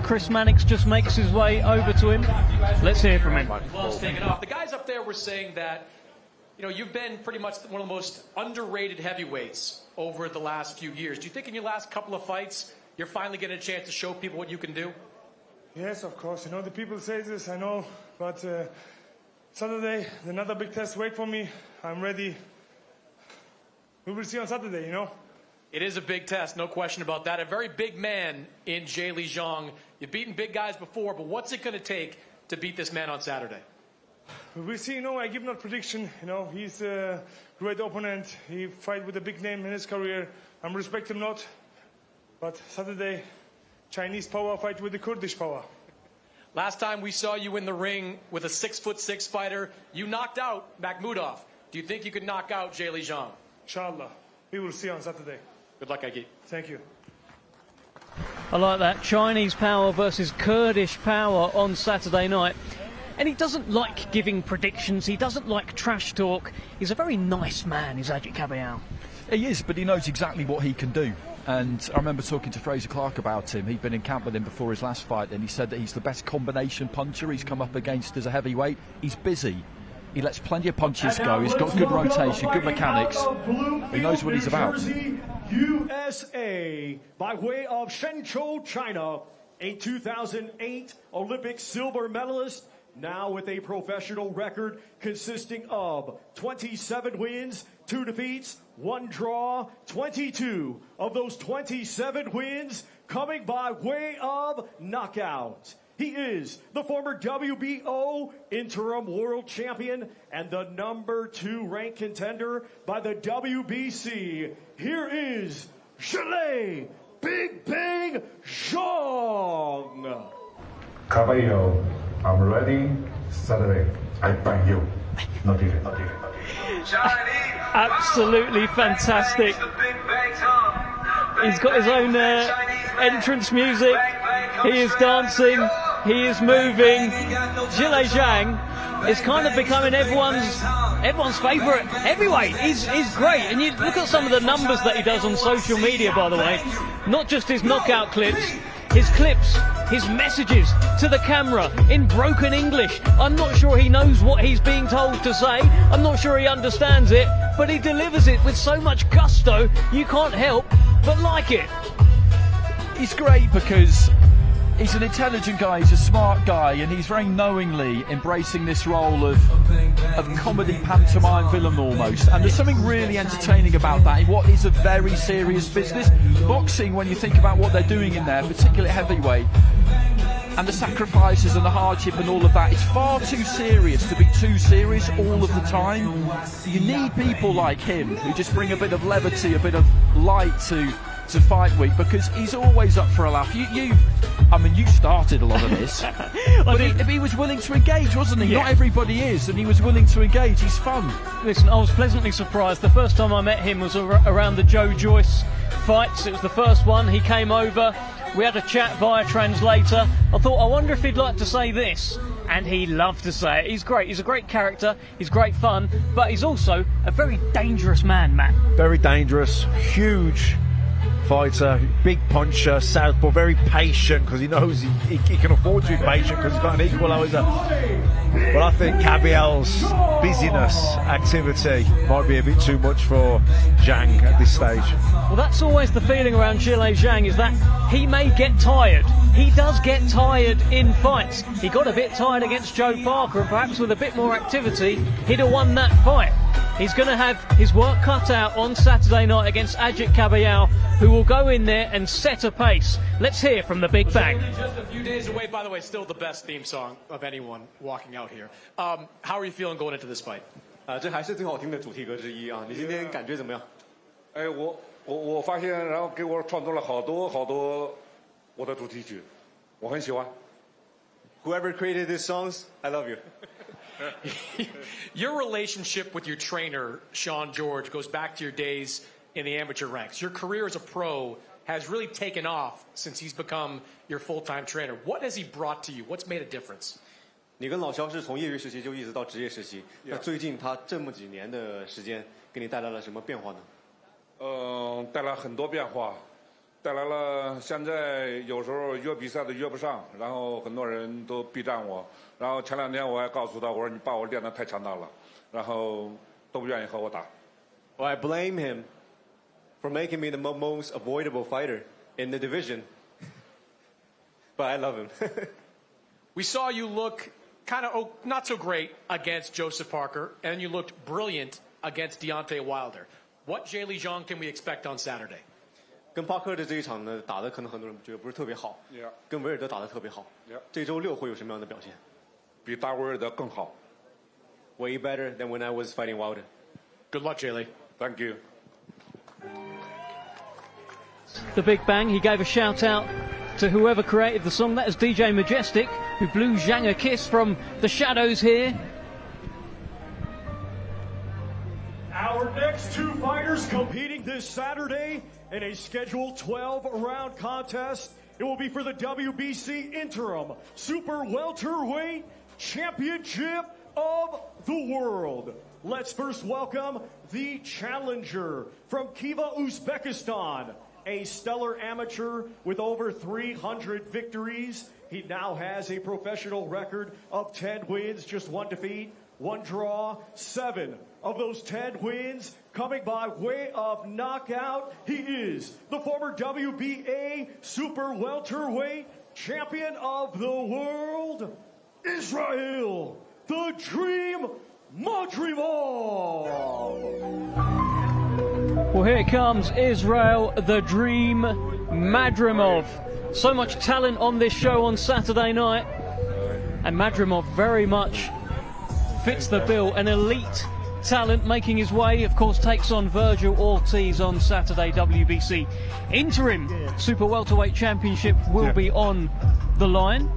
Chris Mannix just makes his way over to him. Let's hear from him. Gloves taken off. The guys up there were saying that, you know, you've been pretty much one of the most underrated heavyweights over the last few years. Do you think in your last couple of fights, you're finally getting a chance to show people what you can do? Yes, of course. You know, the people say this, I know, but Saturday, another big test wait for me. I'm ready. We will see on Saturday, you know. It is a big test, no question about that. A very big man in Zhilei Zhang. You've beaten big guys before, but what's it going to take to beat this man on Saturday? We'll see, you know, I give not prediction. You know, he's a great opponent. He fight with a big name in his career. I respect him not. But Saturday, Chinese power fight with the Kurdish power. Last time we saw you in the ring with a 6'6" fighter, you knocked out Makhmudov. Do you think you could knock out Zhilei Zhang? Inshallah. We will see on Saturday. Good luck, Agit. Thank you. I like that. Chinese power versus Kurdish power on Saturday night. And he doesn't like giving predictions. He doesn't like trash talk. He's a very nice man, is Agit Kabayel. He is, but he knows exactly what he can do. And I remember talking to Fraser Clark about him. He'd been in camp with him before his last fight, and he said that he's the best combination puncher he's come up against as a heavyweight. He's busy. He lets plenty of punches go. He's got good rotation, good mechanics. He knows what he's about. USA, by way of Shenzhou, China, a 2008 Olympic silver medalist, now with a professional record consisting of 27 wins, 2 defeats, 1 draw, 22 of those 27 wins coming by way of knockout. He is the former WBO interim world champion and the #2 ranked contender by the WBC. Here is Zhilei Big Bang Zhang. Kabayel, I'm ready. Saturday, I bang you. Not even. Absolutely fantastic. He's got his own entrance music. He is dancing. He is moving. Zhilei Zhang is kind of becoming everyone's favourite heavyweight. He's great. And you look at some of the numbers that he does on social media, by the way. Not just his knockout clips, his messages to the camera in broken English. I'm not sure he knows what he's being told to say. I'm not sure he understands it, but he delivers it with so much gusto, you can't help but like it. He's great because he's an intelligent guy, he's a smart guy, and he's very knowingly embracing this role of comedy pantomime villain almost. And there's something really entertaining about that in what is a very serious business. Boxing, when you think about what they're doing in there, particularly heavyweight, and the sacrifices and the hardship and all of that, it's far too serious to be too serious all of the time. You need people like him who just bring a bit of levity, a bit of light to fight week, because he's always up for a laugh. You started a lot of this, but he was willing to engage, wasn't he? Yeah. Not everybody is, and he was willing to engage. He's fun. Listen, I was pleasantly surprised. The first time I met him was around the Joe Joyce fights. It was the first one. He came over. We had a chat via translator. I thought, I wonder if he'd like to say this. And he loved to say it. He's great. He's a great character. He's great fun. But he's also a very dangerous man, Matt. Very dangerous. Huge fighter, big puncher, southpaw, very patient because he knows he can afford to be patient because he's got an equaliser. But I think Kabayel's busyness, activity might be a bit too much for Zhang at this stage. Well, that's always the feeling around Zhilei Zhang, is that he may get tired. He does get tired in fights. He got a bit tired against Joe Parker, and perhaps with a bit more activity, he'd have won that fight. He's going to have his work cut out on Saturday night against Agit Kabayel, who will go in there and set a pace. Let's hear from the Big Bang. Just a few days away, by the way, still the best theme song of anyone walking out here. How are you feeling going into this fight? 这还是最好听的主题歌之一啊！你今天感觉怎么样？哎，我发现，然后给我创作了好多我的主题曲，我很喜欢。Whoever created these songs, I love you. Your relationship with your trainer, Sean George, goes back to your days in the amateur ranks. Your career as a pro has really taken off since he's become your full-time trainer. What has he brought to you? What's made a difference? 你跟老肖是从业余时期就一直到职业时期，那最近他这么几年的时间，给你带来了什么变化呢？带来很多变化，带来了现在有时候约比赛都约不上，然后很多人都逼战我。然后前2天我还告诉他，我说你把我练得太强大了，然后都不愿意和我打。Well, I blame him for making me the most avoidable fighter in the division. But I love him. We saw you look kind of not so great against Joseph Parker, and you looked brilliant against Deontay Wilder. What Zhilei Zhang can we expect on Saturday? 跟帕克的这一场呢，打的可能很多人觉得不是特别好，跟维尔德打的特别好。这周6会有什么样的表现？比打维尔德更好。Way better than when I was fighting Wilder. Good luck, Zhilei. Thank you. The Big Bang, he gave a shout out to whoever created the song. That is DJ Majestic, who blew Zhang a kiss from the shadows here. Our next two fighters competing this Saturday in a scheduled 12-round contest. It will be for the WBC Interim Super Welterweight Championship of the World. Let's first welcome the challenger from Khiva, Uzbekistan, a stellar amateur with over 300 victories. He now has a professional record of 10 wins, just 1 defeat, 1 draw, 7 of those 10 wins coming by way of knockout. He is the former WBA Super Welterweight Champion of the World, Israil the Dream Madrimov. Well, here comes Israil the Dream Madrimov. So much talent on this show on Saturday night, and Madrimov very much fits the bill. An elite talent making his way, of course, takes on Vergil Ortiz on Saturday. WBC Interim Super Welterweight Championship will be on the line.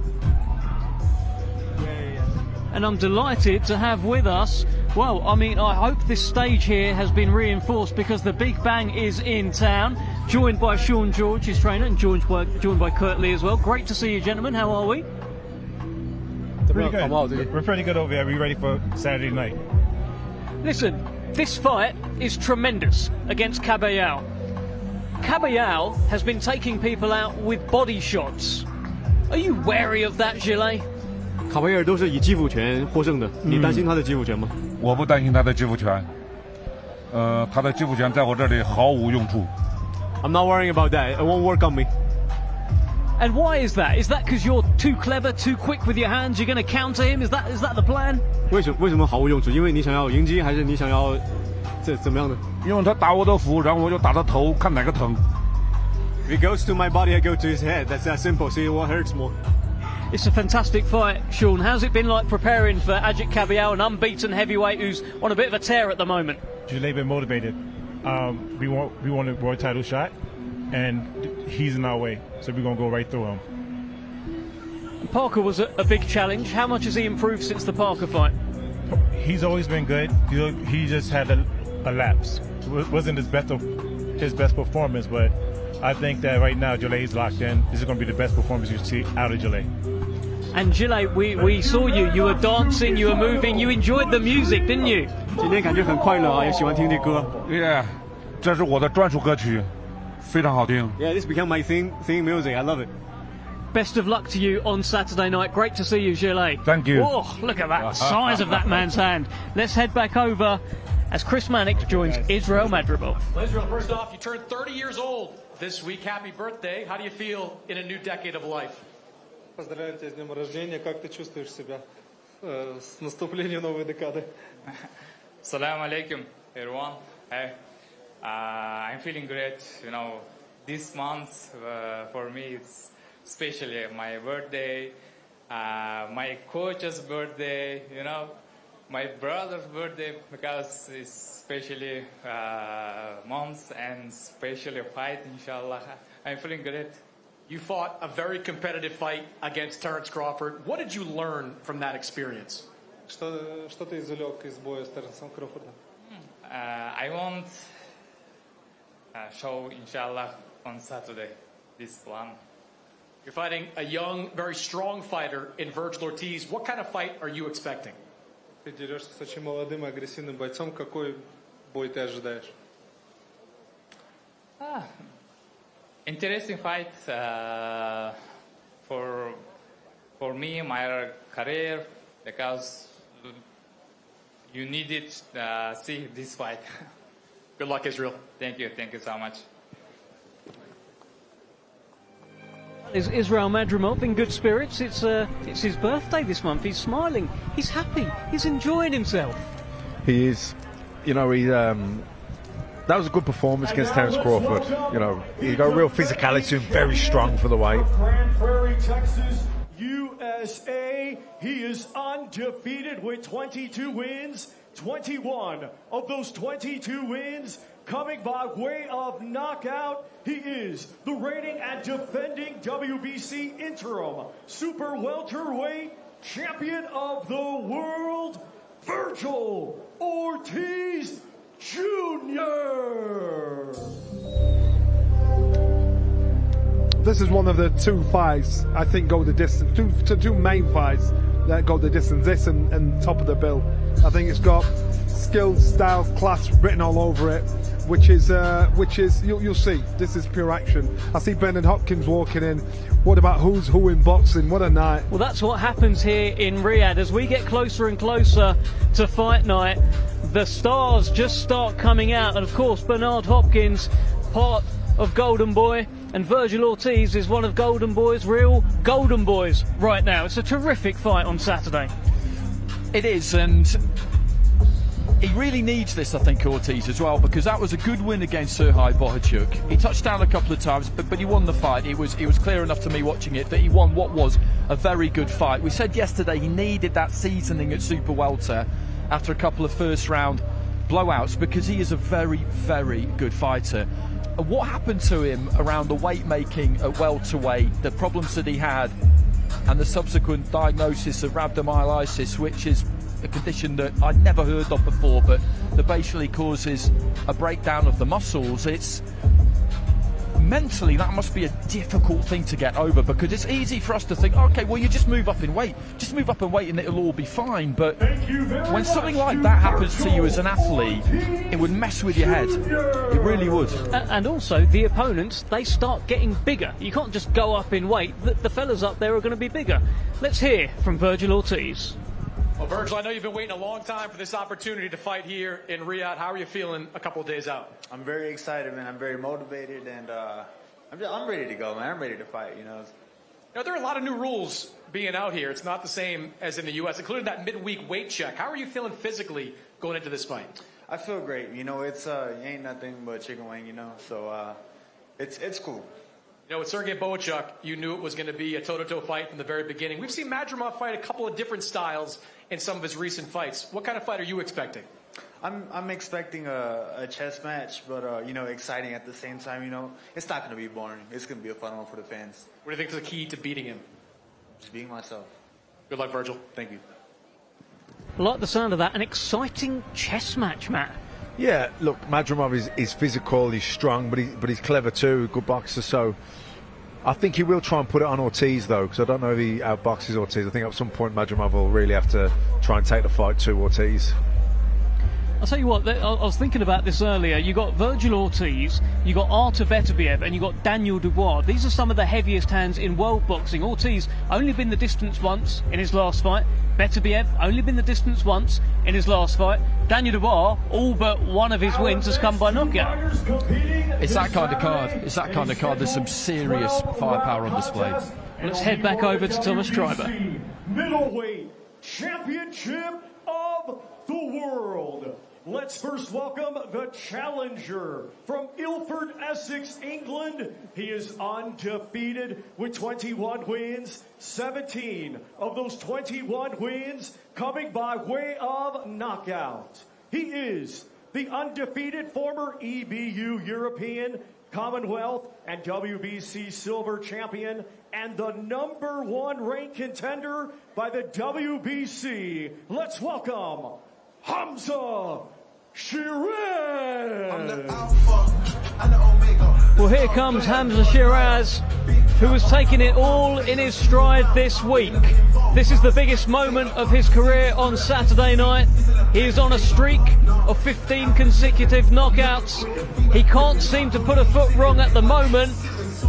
And I'm delighted to have with us, well, I mean, I hope this stage here has been reinforced because the Big Bang is in town, joined by Sean George, his trainer, and joined by Kurt Lee as well. Great to see you, gentlemen. How are we? Pretty good. We're pretty good over here. We're ready for Saturday night. Listen, this fight is tremendous against Kabayel. Kabayel has been taking people out with body shots. Are you wary of that, Zhilei? 卡维尔都是以基辅拳获胜的，你担心他的基辅拳吗？我不担心他的基辅拳，他的基辅拳在我这里毫无用处。I'm not worrying about that. It won't work on me. And why is that? Is that because you're too clever, too quick with your hands? You're going to counter him? Is that the plan? 为什么毫无用处？因为你想要赢击，还是你想要怎么样的？因为他打我的腹，然后我就打他头，看哪个疼。If it goes to my body, I go to his head. That's that simple. See what hurts more. It's a fantastic fight, Sean. How's it been like preparing for Agit Kabayel, an unbeaten heavyweight who's on a bit of a tear at the moment? Zhilei been motivated. We want a world title shot, and he's in our way, so we're gonna go right through him. Parker was a big challenge. How much has he improved since the Parker fight? He's always been good. He just had a lapse. It wasn't his best performance, but I think that right now Zhilei's locked in. This is going to be the best performance you see out of Zhilei. And Zhilei, we saw you. You were dancing, you were moving, you enjoyed the music, didn't you? 今天感觉很快乐啊，也喜欢听这歌。Yeah， 这是我的专属歌曲，非常好听。Yeah, this became my theme music. I love it. Best of luck to you on Saturday night. Great to see you, Zhilei. Thank you. Oh, look at that size of that man's hand. Let's head back over as Chris Mannix joins Israil Madrimov. Israil, first off, you turned 30 years old this week. Happy birthday. How do you feel in a new decade of life? Поздравляю тебя с днем рождения. Как ты чувствуешь себя с наступлением новой декады? Assalamu alaikum, everyone. Hey, I'm feeling great. You know, this month for me it's especially my birthday, my coach's birthday. You know, my brother's birthday because it's especially months and especially fight. Inshallah, I'm feeling great. You fought a very competitive fight against Terence Crawford. What did you learn from that experience? Что ты извлек из боя с Теренсом Кроуфордом? I want show inshallah on Saturday this plan. You're fighting a young, very strong fighter in Vergil Ortiz. What kind of fight are you expecting? Ты дерешься с очень молодым и агрессивным бойцом. Какой бой ты ожидаешь? Interesting fight for me, my career, because you needed see this fight. Good luck, Israil. Thank you so much. Is Israil Madrimov in good spirits? It's his birthday this month. He's smiling. He's happy. He's enjoying himself. He is. You know, that was a good performance against Terence Crawford. You know, he got real physicality and very strong for the weight. Grand Prairie, Texas, USA. He is undefeated with 22 wins. 21 of those 22 wins coming by way of knockout. He is the reigning and defending WBC interim super welterweight champion of the world, Vergil Ortiz Jr. This is one of the two fights I think go the distance. Two main fights that go the distance. This and top of the bill. I think it's got skill, style, class written all over it, which is you'll see. This is pure action. I see Bernard Hopkins walking in. What about who's who in boxing? What a night! Well, that's what happens here in Riyadh as we get closer and closer to fight night. The stars just start coming out, and of course Bernard Hopkins, part of Golden Boy, and Vergil Ortiz is one of Golden Boy's real Golden Boys right now. It's a terrific fight on Saturday. It is, and he really needs this, I think, Ortiz, as well, because that was a good win against Zhilei Zhang. He touched down a couple of times, but he won the fight. It was clear enough to me watching it that he won what was a very good fight. We said yesterday he needed that seasoning at super welter after a couple of first round blowouts, because he is a very, very good fighter. And what happened to him around the weight making at welterweight, the problems that he had, and the subsequent diagnosis of rhabdomyolysis, which is a condition that I'd never heard of before, but that basically causes a breakdown of the muscles. It's mentally, that must be a difficult thing to get over, because it's easy for us to think, okay, well, you just move up in weight and it'll all be fine. But when something like that happens to you as an athlete, it would mess with your head. It really would. And also, the opponents, they start getting bigger. You can't just go up in weight. The fellas up there are going to be bigger. Let's hear from Vergil Ortiz. Well, Vergil, I know you've been waiting a long time for this opportunity to fight here in Riyadh. How are you feeling a couple of days out? I'm very excited, man. I'm very motivated, and I'm ready to go, man. I'm ready to fight, you know. Now, there are a lot of new rules being out here. It's not the same as in the U.S., including that midweek weight check. How are you feeling physically going into this fight? I feel great. You know, it ain't nothing but chicken wing, you know. So it's cool. You know, with Sergey Boachuk, you knew it was going to be a toe-to-toe fight from the very beginning. We've seen Madrimov fight a couple of different styles in some of his recent fights. What kind of fight are you expecting? I'm expecting a chess match, but you know, exciting at the same time. You know, it's not going to be boring. It's going to be a fun one for the fans. What do you think is the key to beating him? Just being myself. Good luck, Vergil. Thank you. I like the sound of that. An exciting chess match, Matt. Yeah, look, Madrimov is physical, he's strong, but he's clever too, good boxer. So I think he will try and put it on Ortiz, though, because I don't know if he outboxes Ortiz. I think at some point Madrimov will really have to try and take the fight to Ortiz. I'll tell you what, I was thinking about this earlier. You got Vergil Ortiz, you got Artur Beterbiev, and you got Daniel Dubois. These are some of the heaviest hands in world boxing. Ortiz only been the distance once in his last fight. Beterbiev only been the distance once in his last fight. Daniel Dubois, all but one of his wins has come by knockout. It's that kind of card. It's that kind of card. There's some serious firepower on display. Let's head back over to Thomas Schreiber. Middleweight championship of the world. let's first welcome the challenger from Ilford, Essex, England. He is undefeated with 21 wins, 17 of those 21 wins coming by way of knockout. He is the undefeated former EBU European, Commonwealth, and WBC silver champion, and the #1 ranked contender by the WBC. Let's welcome Hamzah Sheeraz. I'm the Alpha and the Omega. Well, here comes Hamzah Sheeraz, who has taken it all in his stride this week. This is the biggest moment of his career on Saturday night. He is on a streak of 15 consecutive knockouts. He can't seem to put a foot wrong at the moment,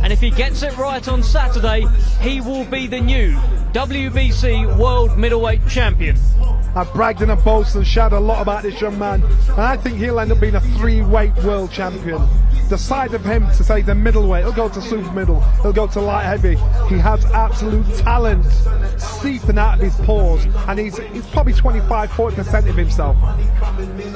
and if he gets it right on Saturday, he will be the new WBC World Middleweight Champion. I've bragged and I've boasted and shouted a lot about this young man, and I think he'll end up being a 3-weight world champion. The sight of him to say the middleweight, he'll go to super middle, he'll go to light heavy. He has absolute talent seeping out of his pores, and he's probably 25-40% of himself.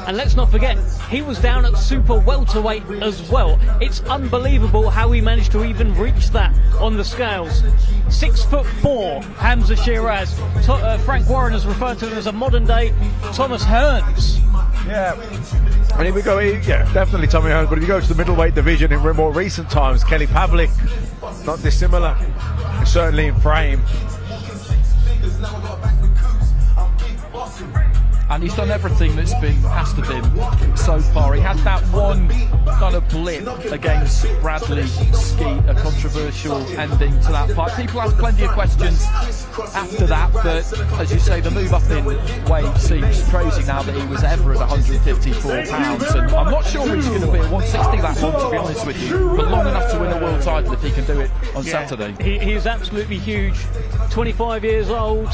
And let's not forget, he was down at super welterweight as well. It's unbelievable how he managed to even reach that on the scales. 6'4", Hamzah Sheeraz. Frank Warren has referred to him as a modern-day Thomas Hearns. Yeah, and here we go. Yeah, definitely Tommy Hearns. But if you go to the middleweight division in more recent times, Kelly Pavlik, not dissimilar, certainly in frame. And he's done everything that's been asked of him so far. He had that one kind of blip against Bradley Skeet, a controversial ending to that fight. People asked plenty of questions after that, but as you say, the move up in weight seems crazy now that he was ever at 154 pounds. And I'm not sure he's going to be at 160 that long, to be honest with you, but long enough to win a world title if he can do it on Saturday. He is absolutely huge, 25 years old.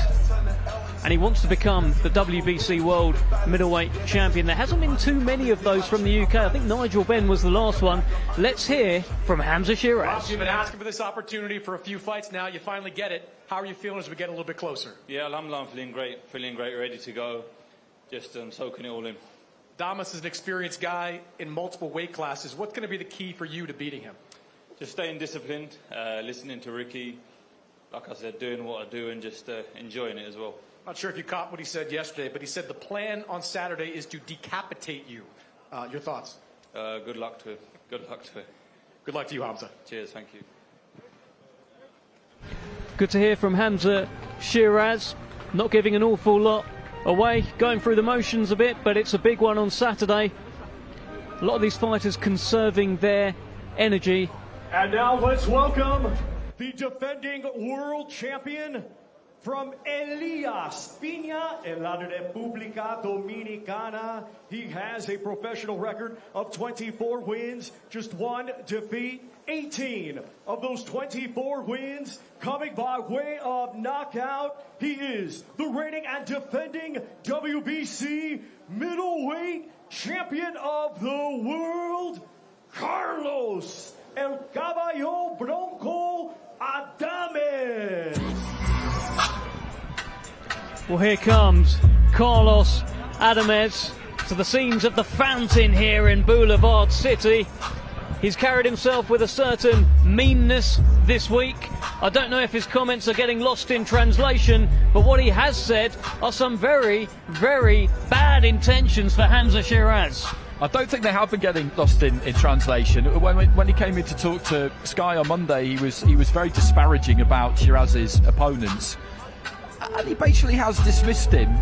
And he wants to become the WBC World Middleweight Champion. There hasn't been too many of those from the UK. I think Nigel Benn was the last one. Let's hear from Hamzah Sheeraz. You've been asking for this opportunity for a few fights now. You finally get it. How are you feeling as we get a little bit closer? Yeah, alhamdulillah, I'm feeling great, ready to go. Just soaking it all in. Damas is an experienced guy in multiple weight classes. What's going to be the key for you to beating him? Just staying disciplined, listening to Ricky, like I said, doing what I do and just enjoying it as well. Not sure if you caught what he said yesterday, but he said the plan on Saturday is to decapitate you. Your thoughts? Good luck to it. Good luck to it. Good luck to you, Hamzah. Cheers, thank you. Good to hear from Hamzah Sheeraz. Not giving an awful lot away, going through the motions a bit, but it's a big one on Saturday. A lot of these fighters conserving their energy. And now let's welcome the defending world champion from Elias Piña en la República Dominicana. He has a professional record of 24 wins, just 1 defeat. 18 of those 24 wins coming by way of knockout. He is the reigning and defending WBC middleweight champion of the world, Carlos El Caballo Bronco Adames. Well, here comes Carlos Adames to the scenes of the fountain here in Boulevard City. He's carried himself with a certain meanness this week. I don't know if his comments are getting lost in translation, but what he has said are some very, very bad intentions for Hamzah Sheeraz. I don't think they have been getting lost in translation. When he came in to talk to Sky on Monday, he was very disparaging about Sheeraz's opponents. And he basically has dismissed him,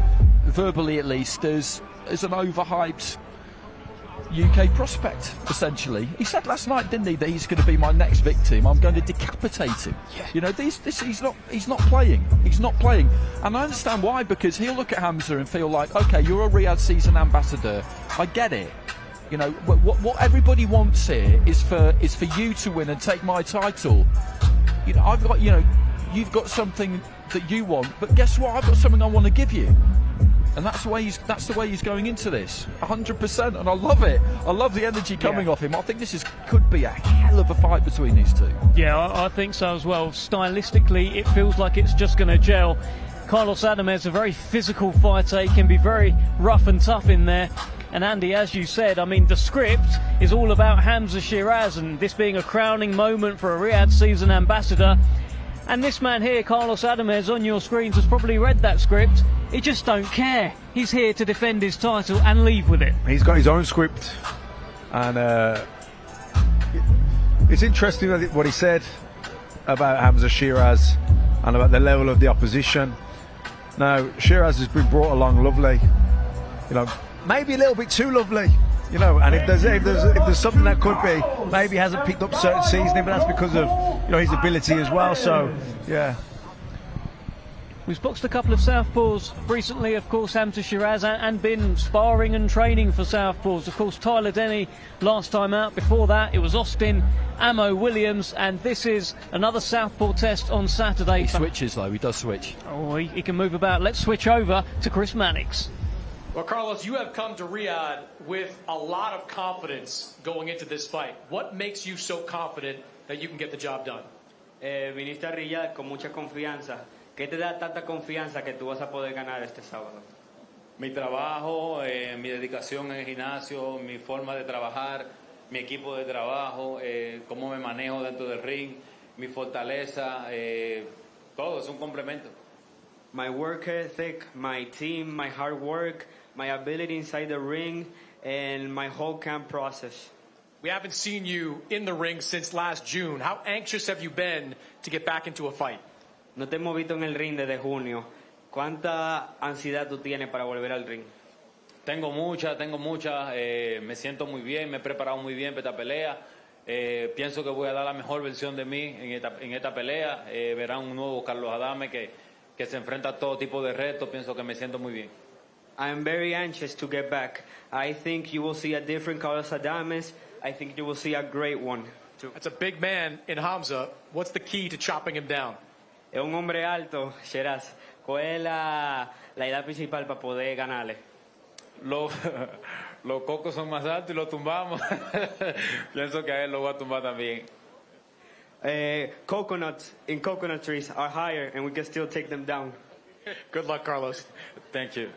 verbally at least, as an overhyped UK prospect, essentially. He said last night, didn't he, that he's going to be my next victim. I'm going to decapitate him. Yeah. You know, he's not playing. He's not playing. And I understand why, because he'll look at Hamzah and feel like, okay, you're a Riyadh season ambassador. I get it. You know, what everybody wants here is for you to win and take my title. You know, you've got something that you want, but guess what? I've got something I want to give you. And that's the way he's going into this, 100%, and I love it. I love the energy coming off him. I think this could be a hell of a fight between these two. Yeah, I think so as well. Stylistically, it feels like it's just going to gel. Carlos Adames, a very physical fighter. He can be very rough and tough in there. And Andy, as you said, I mean, the script is all about Hamzah Sheeraz and this being a crowning moment for a Riyadh season ambassador. And this man here, Carlos Adamez, on your screens, has probably read that script. He just don't care. He's here to defend his title and leave with it. He's got his own script. And it's interesting what he said about Hamzah Sheeraz and about the level of the opposition. Now, Sheeraz has been brought along lovely, you know, maybe a little bit too lovely, you know. And if there's something that could be, maybe he hasn't picked up certain seasoning, but that's because of, you know, his ability as well. So, yeah. We've boxed a couple of southpaws recently, of course, Hamzah Sheeraz, and been sparring and training for southpaws. Of course, Tyler Denny last time out. Before that, it was Austin Ammo Williams, and this is another southpaw test on Saturday. He switches, though. He does switch. Oh, he can move about. Let's switch over to Chris Mannix. Well, Carlos, you have come to Riyadh with a lot of confidence going into this fight. What makes you so confident that you can get the job done? Viniste a Riyadh con mucha confianza. ¿Qué te da tanta confianza que tú vas a poder ganar este sábado? Mi trabajo, mi dedicación en el gimnasio, mi forma de trabajar, mi equipo de trabajo, cómo me manejo dentro del ring, mi fortaleza, todo es un complemento. My work ethic, my team, my hard work, my ability inside the ring, and my whole camp process. We haven't seen you in the ring since last June. How anxious have you been to get back into a fight? No te hemos visto en el ring desde junio. ¿Cuánta ansiedad tú tienes para volver al ring? Tengo mucha. Me siento muy bien, me he preparado muy bien para esta pelea. Pienso que voy a dar la mejor versión de mí en esta pelea. Verán un nuevo Carlos Adame que se enfrenta a todo tipo de retos. Pienso que me siento muy bien. I'm very anxious to get back. I think you will see a different Carlos Adames. I think you will see a great one. That's a big man in Hamzah. What's the key to chopping him down? Es un hombre alto, Sheeraz. ¿Cuál es la idea principal para poder ganarle? Los cocos son más altos y los tumbamos. Pienso que a él lo voy a tumbar también. Coconuts in coconut trees are higher and we can still take them down. Good luck, Carlos. Thank you.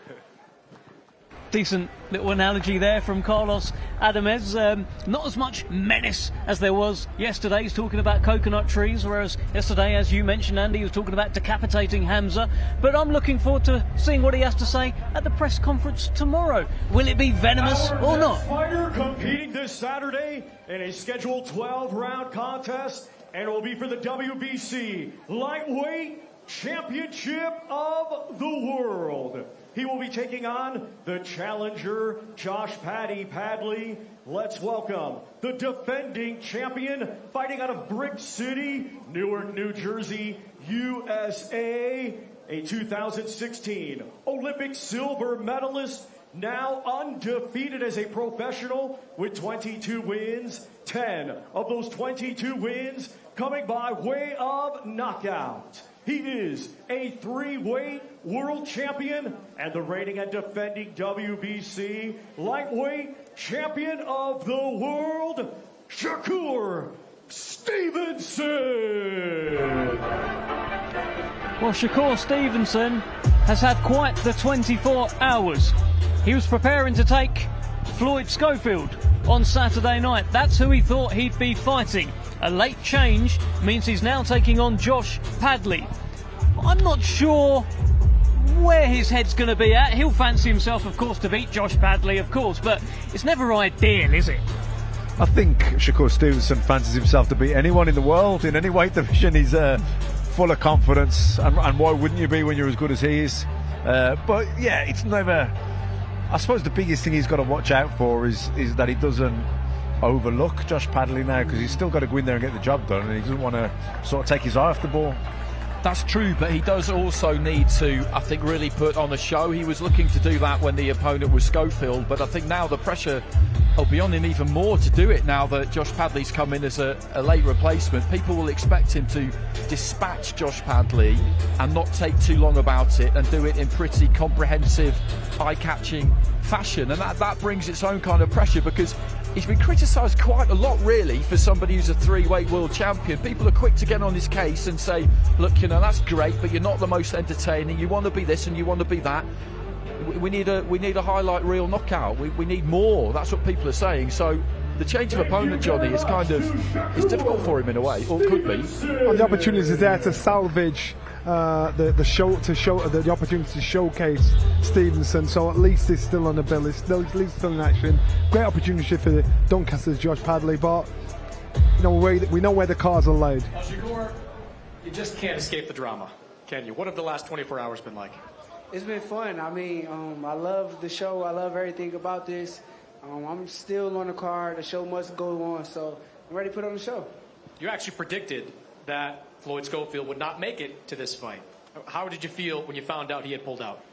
Decent little analogy there from Carlos Adamez. Not as much menace as there was yesterday. He's talking about coconut trees, whereas yesterday, as you mentioned, Andy, he was talking about decapitating Hamzah. But I'm looking forward to seeing what he has to say at the press conference tomorrow. Will it be venomous or not? Fighter competing this Saturday in a scheduled 12-round contest, and it will be for the WBC Lightweight Championship of the World. He will be taking on the challenger, Josh Padley. Let's welcome the defending champion, fighting out of Brick City, Newark, New Jersey, USA, a 2016 Olympic silver medalist, now undefeated as a professional with 22 wins, 10 of those 22 wins coming by way of knockout. He is a 3-weight world champion and the reigning and defending WBC lightweight champion of the world, Shakur Stevenson. Well, Shakur Stevenson has had quite the 24 hours. He was preparing to take Floyd Schofield on Saturday night. That's who he thought he'd be fighting. A late change means he's now taking on Josh Padley. I'm not sure where his head's going to be at. He'll fancy himself, of course, to beat Josh Padley, of course, but it's never ideal, is it? I think Shakur Stevenson fancies himself to beat anyone in the world, in any weight division. He's full of confidence, and why wouldn't you be when you're as good as he is? But yeah, it's never... I suppose the biggest thing he's got to watch out for is that he doesn't overlook Josh Padley now, because he's still got to go in there and get the job done, and he doesn't want to sort of take his eye off the ball. That's true, but he does also need to, I think, really put on a show. He was looking to do that when the opponent was Schofield, but I think now the pressure will be on him even more to do it now that Josh Padley's come in as a late replacement. People will expect him to dispatch Josh Padley and not take too long about it and do it in pretty comprehensive, eye-catching fashion, and that brings its own kind of pressure, because he's been criticised quite a lot, really, for somebody who's a 3-weight world champion. People are quick to get on his case and say, look, you know, that's great, but you're not the most entertaining. You want to be this and you want to be that. We need a highlight reel knockout. We need more. That's what people are saying. So the change of opponent, Johnny, is it's difficult for him in a way, or could be. And the opportunity is there to salvage the opportunity to showcase Stevenson. So at least he's still on the bill. He's still in action. Great opportunity for the Doncaster's Josh Padley, but we know where the cards are laid. Shakur, you just can't escape the drama, can you? What have the last 24 hours been like? It's been fun. I mean, I love the show. I love everything about this. I'm still on the card. The show must go on, so I'm ready to put on the show. You actually predicted that Floyd Schofield would not make it to this fight. How did you feel when you found out he had pulled out?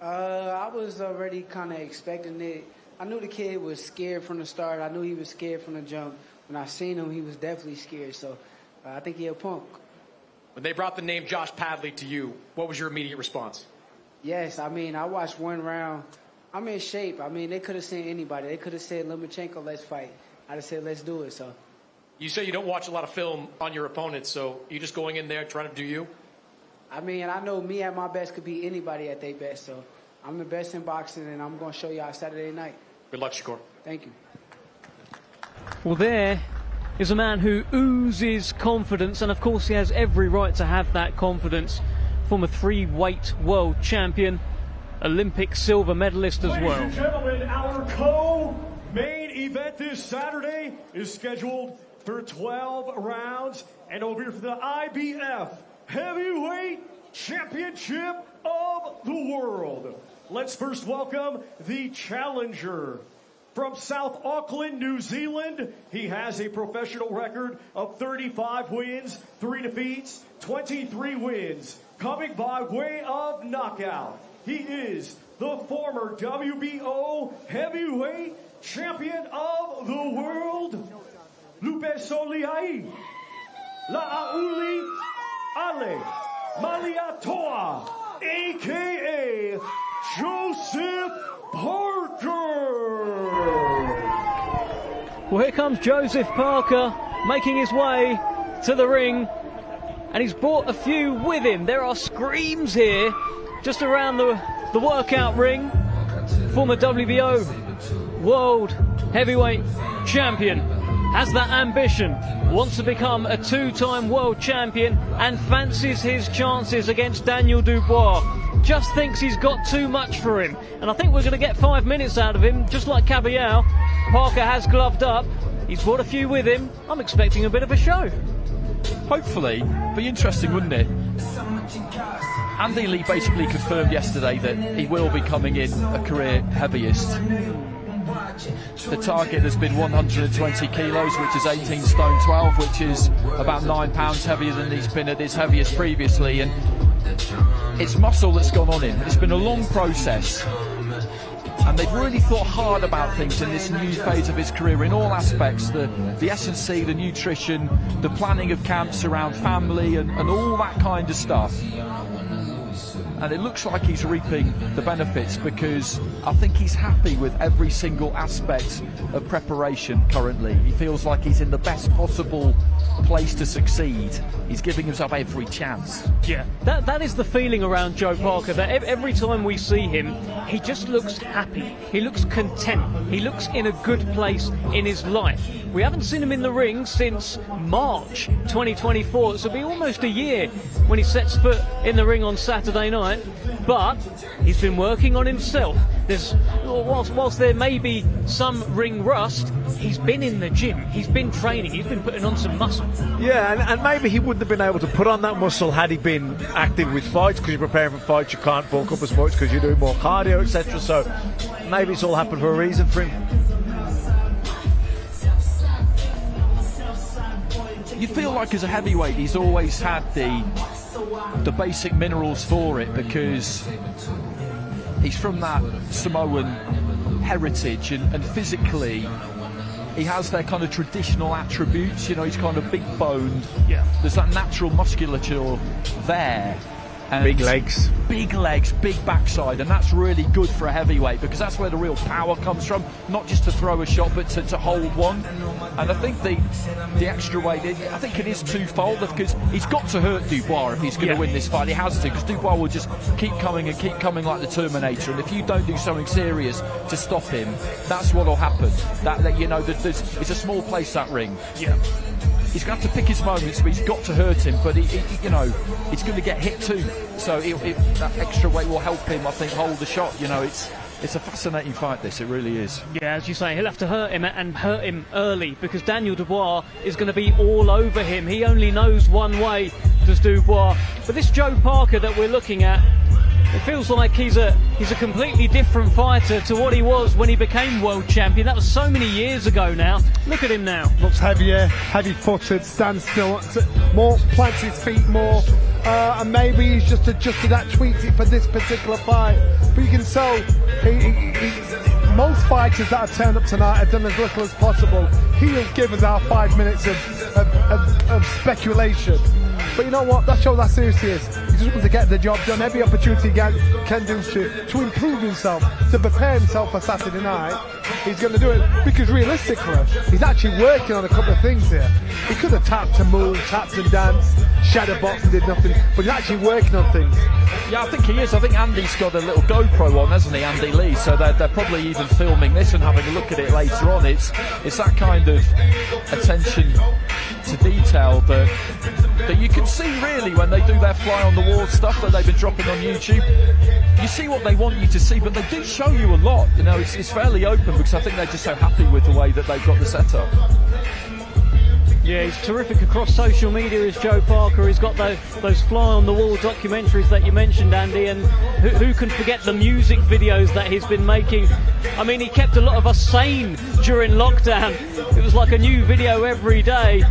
I was already kind of expecting it. I knew the kid was scared from the start. I knew he was scared from the jump. When I seen him, he was definitely scared. So I think he a punk. When they brought the name Josh Padley to you, what was your immediate response? Yes, I mean, I watched one round. I'm in shape. I mean, they could have said anybody. They could have said Lomachenko, let's fight. I'd have said, let's do it. So. You say you don't watch a lot of film on your opponents, so you just going in there trying to do you? I mean, I know me at my best could be anybody at their best, so I'm the best in boxing, and I'm going to show y'all Saturday night. Good luck, Shakur. Thank you. Well, there is a man who oozes confidence, and of course he has every right to have that confidence. Former 3-weight world champion, Olympic silver medalist as well. Ladies and gentlemen, our co-main event this Saturday is scheduled for 12 rounds, and it'll be for the IBF Heavyweight Championship of the World. Let's first welcome the challenger. From South Auckland, New Zealand, he has a professional record of 35 wins, 3 defeats, 23 wins, coming by way of knockout. He is the former WBO Heavyweight Champion of the World, Lupe Soliai, La'auli Ale Maliatoa, a.k.a. Joseph Parker. Well, here comes Joseph Parker making his way to the ring, and he's brought a few with him. There are screams here just around the workout ring. Former WBO World Heavyweight Champion has that ambition, wants to become a 2-time world champion, and fancies his chances against Daniel Dubois. Just thinks he's got too much for him, and I think we're going to get 5 minutes out of him, just like Kabayel. Parker has gloved up. He's brought a few with him. I'm expecting a bit of a show. Hopefully. Be interesting, wouldn't it? Andy Lee basically confirmed yesterday that he will be coming in a career heaviest. The target has been 120 kilos, which is 18 stone 12, which is about 9 pounds heavier than he's been at his heaviest previously. And it's muscle that's gone on him. It's been a long process, and they've really thought hard about things in this new phase of his career in all aspects, the S&C, the nutrition, the planning of camps around family and all that kind of stuff. And it looks like he's reaping the benefits, because I think he's happy with every single aspect of preparation currently. He feels like he's in the best possible place to succeed. He's giving himself every chance. Yeah, that is the feeling around Joe Parker, that every time we see him, he just looks happy. He looks content. He looks in a good place in his life. We haven't seen him in the ring since March 2024. This will be almost a year when he sets foot in the ring on Saturday night. But he's been working on himself. Whilst there may be some ring rust, he's been in the gym. He's been training. He's been putting on some muscle. Yeah, and maybe he wouldn't have been able to put on that muscle had he been active with fights, because you're preparing for fights, you can't bulk up as much because you're doing more cardio, etc. So maybe it's all happened for a reason for him. You feel like as a heavyweight he's always had the basic minerals for it, because he's from that Samoan heritage, and physically he has their kind of traditional attributes. You know, he's kind of big boned. Yeah. There's that natural musculature there. And big legs, big backside, and that's really good for a heavyweight because that's where the real power comes from. Not just to throw a shot, but to hold one. And I think the extra weight, I think it is twofold because he's got to hurt Dubois if he's going to win this fight. He has to, because Dubois will just keep coming like the Terminator. And if you don't do something serious to stop him, that's what'll happen. That you know, it's a small place, that ring. Yeah. He's going to have to pick his moments, but he's got to hurt him. But he you know, he's going to get hit too. So that extra weight will help him, I think, hold the shot. You know, it's a fascinating fight. This, it really is. Yeah, as you say, he'll have to hurt him and hurt him early because Daniel Dubois is going to be all over him. He only knows one way, does Dubois. But this Joe Parker that we're looking at, it feels like he's a completely different fighter to what he was when he became world champion. That was so many years ago now. Look at him now. Looks heavier, heavy-footed, stands still, more, plants his feet more, and maybe he's just adjusted that, tweaked it for this particular fight. But you can tell, most fighters that have turned up tonight have done as little as possible. He'll give us our 5 minutes of speculation. But you know what? That shows how serious he is. He just wants to get the job done. Every opportunity he can do to improve himself, to prepare himself for Saturday night, he's going to do it. Because realistically, he's actually working on a couple of things here. He could have tapped and moved, tapped and danced, shadow boxed and did nothing, but he's actually working on things. Yeah, I think he is. I think Andy's got a little GoPro on, hasn't he, Andy Lee? So they're probably even filming this and having a look at it later on. It's that kind of attention to detail that you can see really when they do their fly on the wall stuff that they've been dropping on YouTube. You see what they want you to see, but they do show you a lot. You know, it's fairly open because I think they're just so happy with the way that they've got the setup. Yeah, he's terrific across social media, is Joe Parker. He's got those fly-on-the-wall documentaries that you mentioned, Andy, and who can forget the music videos that he's been making. I mean, he kept a lot of us sane during lockdown. It was like a new video every day.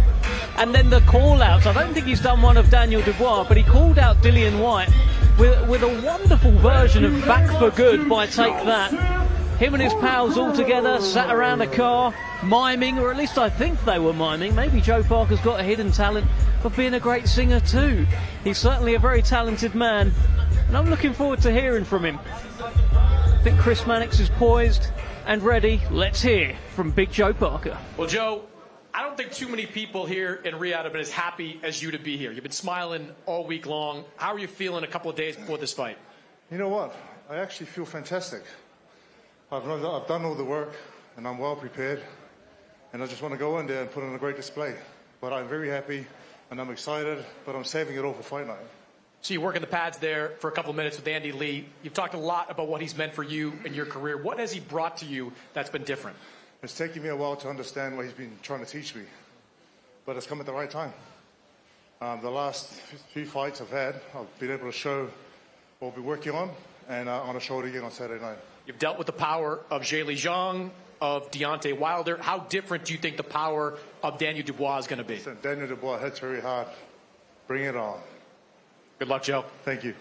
And then the call-outs. I don't think he's done one of Daniel Dubois, but he called out Dillian Whyte with a wonderful version of Back for Good by Take That. Him and his pals all together, sat around a car, miming, or at least I think they were miming. Maybe Joe Parker's got a hidden talent of being a great singer too. He's certainly a very talented man, and I'm looking forward to hearing from him. I think Chris Mannix is poised and ready. Let's hear from Big Joe Parker. Well, Joe, I don't think too many people here in Riyadh have been as happy as you to be here. You've been smiling all week long. How are you feeling a couple of days before this fight? You know what? I actually feel fantastic. I've done all the work, and I'm well prepared, and I just want to go in there and put on a great display. But I'm very happy, and I'm excited, but I'm saving it all for fight night. So you work in the pads there for a couple of minutes with Andy Lee. You've talked a lot about what he's meant for you in your career. What has he brought to you that's been different? It's taken me a while to understand what he's been trying to teach me, but it's come at the right time. The last few fights I've had, I've been able to show what we're working on, and I'm going to show it again on Saturday night. You've dealt with the power of Zhilei Zhang, of Deontay Wilder. How different do you think the power of Daniel Dubois is going to be? Listen, Daniel Dubois hits very hard. Bring it on. Good luck, Joe. Thank you.